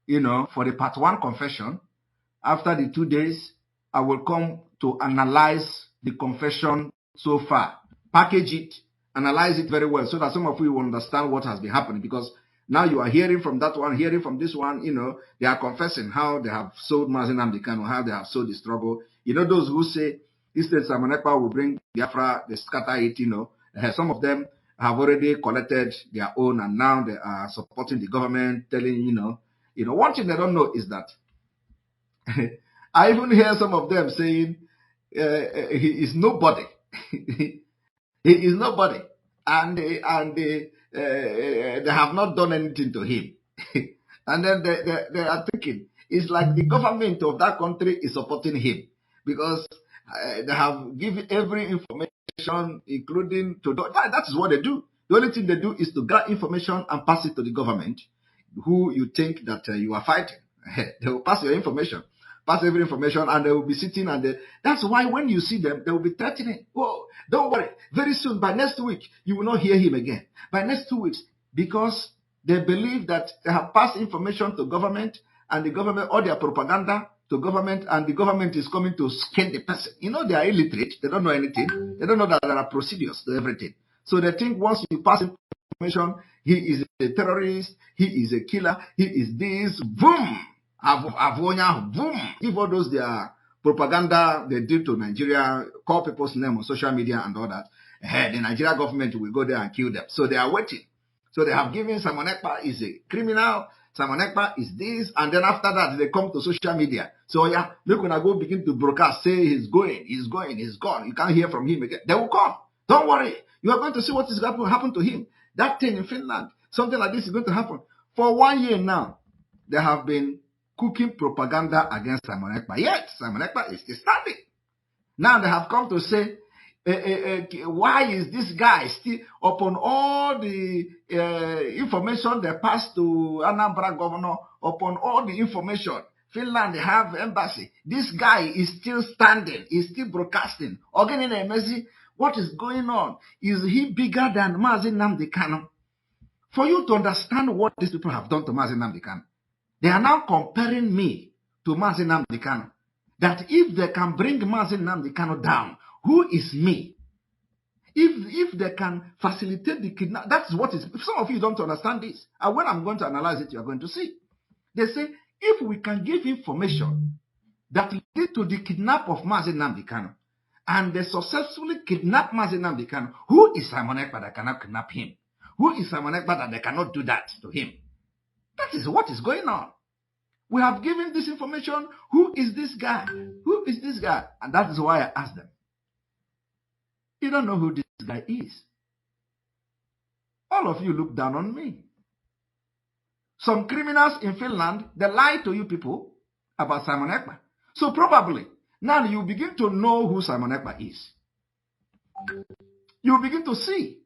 A: you know, for the part 1 confession. After the 2 days, I will come to analyze the confession so far. Package it, analyze it very well so that some of you will understand what has been happening, because now you are hearing from that one, hearing from this one, you know, they are confessing how they have sold Mazen Amdekan, how they have sold the struggle. You know, those who say, instead Simon Ekpa will bring Biafra, they scatter it, you know. Some of them have already collected their own and now they are supporting the government, telling, you know, one thing they don't know is that I even hear some of them saying he is nobody. He is nobody. And they have not done anything to him. And then they are thinking, it's like the government of that country is supporting him. Because they have given every information, including to... That is what they do. The only thing they do is to get information and pass it to the government, who you think that you are fighting. They will pass your information. Pass every information, and they will be sitting, and that's why when you see them, they will be threatening. Oh, don't worry. Very soon, by next week, you will not hear him again. By next 2 weeks, because they believe that they have passed information to government, and the government, or their propaganda to government, and the government is coming to scan the person. You know, they are illiterate. They don't know anything. They don't know that there are procedures to everything. So they think once you pass information, he is a terrorist, he is a killer, he is this, boom. Boom, give all those their propaganda they do to Nigeria, call people's name on social media and all that, the Nigeria government will go there and kill them. So they are waiting. So they have given Simon Ekpa is a criminal, Simon Ekpa is this, and then after that they come to social media. So yeah, look, when I go begin to broadcast, say he's going, he's gone. You can't hear from him again. They will come. Don't worry. You are going to see what is going to happen to him. That thing in Finland, something like this is going to happen. For 1 year now, they have been cooking propaganda against Simon Ekpa. Yet, Simon Ekpa is still standing. Now they have come to say, why is this guy still, upon all the information they passed to Anambra governor, upon all the information, Finland have embassy, this guy is still standing, is still broadcasting. Again, what is going on? Is he bigger than Mazi Nnamdi Kanu? For you to understand what these people have done to Mazi Nnamdi Kanu, they are now comparing me to Mazi Nnamdi Kanu. That if they can bring Mazi Nnamdi Kanu down, who is me? If they can facilitate the kidnap, that's what is. Some of you don't understand this. And when I'm going to analyze it, you're going to see. They say, if we can give information that lead to the kidnap of Mazi Nnamdi Kanu, and they successfully kidnap Mazi Nnamdi Kanu, who is Simon Ekpa that cannot kidnap him? Who is Simon Ekpa that they cannot do that to him? That is what is going on. We have given this information. Who is this guy? Who is this guy? And that is why I asked them. You don't know who this guy is. All of you look down on me. Some criminals in Finland, they lie to you people about Simon Ekpa. So probably, now you begin to know who Simon Ekpa is. You begin to see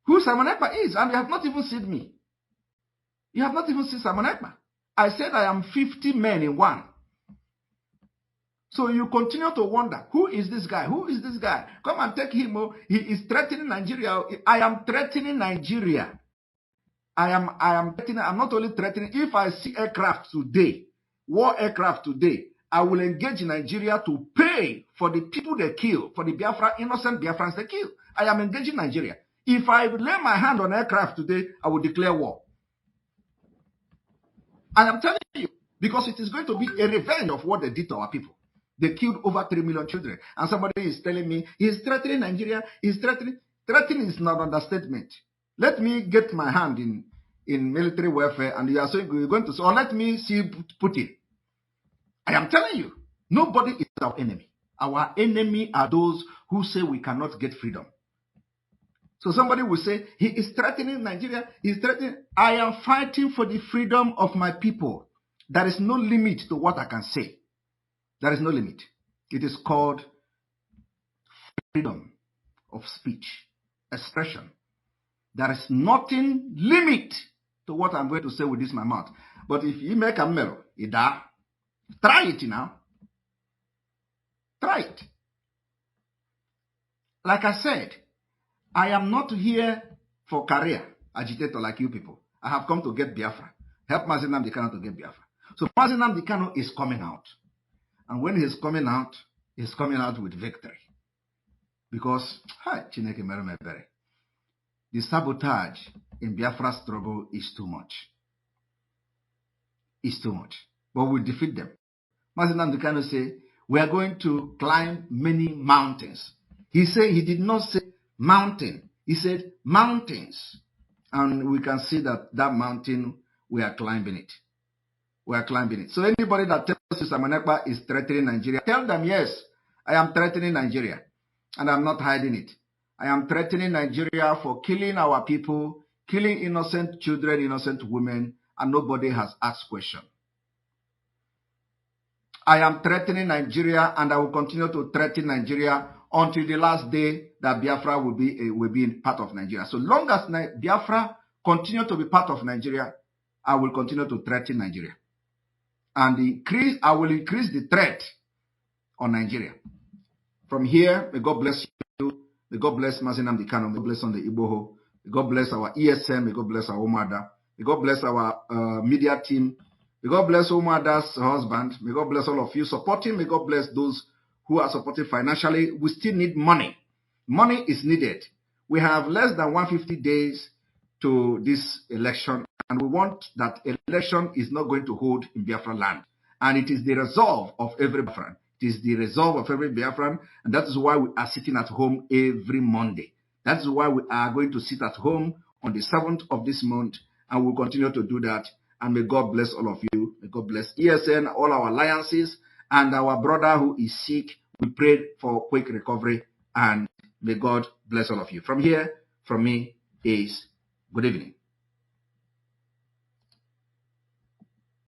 A: who Simon Ekpa is, and you have not even seen me. You have not even seen Simon Ekpa. I said I am 50 men in one. So you continue to wonder, who is this guy? Who is this guy? Come and take him. Oh, he is threatening Nigeria. I am threatening Nigeria. I'm not only threatening. If I see aircraft today, war aircraft today, I will engage Nigeria to pay for the people they kill, for the innocent Biafrans they kill. I am engaging Nigeria. If I lay my hand on aircraft today, I will declare war. I am telling you, because it is going to be a revenge of what they did to our people. They killed over 3 million children. And somebody is telling me, he's threatening Nigeria, he's threatening. Threatening is not an understatement. Let me get my hand in military warfare, and you are saying you're going to say, or let me see Putin. I am telling you, nobody is our enemy. Our enemy are those who say we cannot get freedom. So somebody will say, he is threatening Nigeria, he's threatening. I am fighting for the freedom of my people. There is no limit to what I can say. There is no limit. It is called freedom of speech, expression. There is nothing limit to what I'm going to say with this my mouth. But if you make a mirror, try it now. Try it. Like I said, I am not here for career agitator like you people. I have come to get Biafra. Help Mazi Nnamdi Kanu to get Biafra. So Mazi Nnamdi Kanu is coming out. And when he's coming out with victory. Because, the sabotage in Biafra struggle is too much. It's too much. But we'll defeat them. Mazi Nnamdi Kanu say, we are going to climb many mountains. He said, he did not say mountain. He said mountains. And we can see that mountain, we are climbing it. We are climbing it. So anybody that tells you Simon Ekpa is threatening Nigeria, tell them, yes, I am threatening Nigeria. And I'm not hiding it. I am threatening Nigeria for killing our people, killing innocent children, innocent women, and nobody has asked question. I am threatening Nigeria, and I will continue to threaten Nigeria until the last day that Biafra will be part of Nigeria. So long as Biafra continue to be part of Nigeria, I will continue to threaten Nigeria. And I will increase the threat on Nigeria. From here, may God bless you. May God bless Mazi Nnamdi Kanu. May God bless on the Igboho. May God bless our ESM. May God bless our Umada. May God bless our media team. May God bless Umada's husband. May God bless all of you supporting. May God bless those who are supporting financially. We still need money. Money is needed. We have less than 150 days to this election. And we want that election is not going to hold in Biafra land. And it is the resolve of every Biafran. It It is the resolve of every Biafran, and that is why we are sitting at home every Monday. That is why we are going to sit at home on the 7th of this month, and we'll continue to do that. And may God bless all of you. May God bless ESN, all our alliances, and our brother who is sick. We pray for quick recovery, and may God bless all of you. From here, from me, is good evening.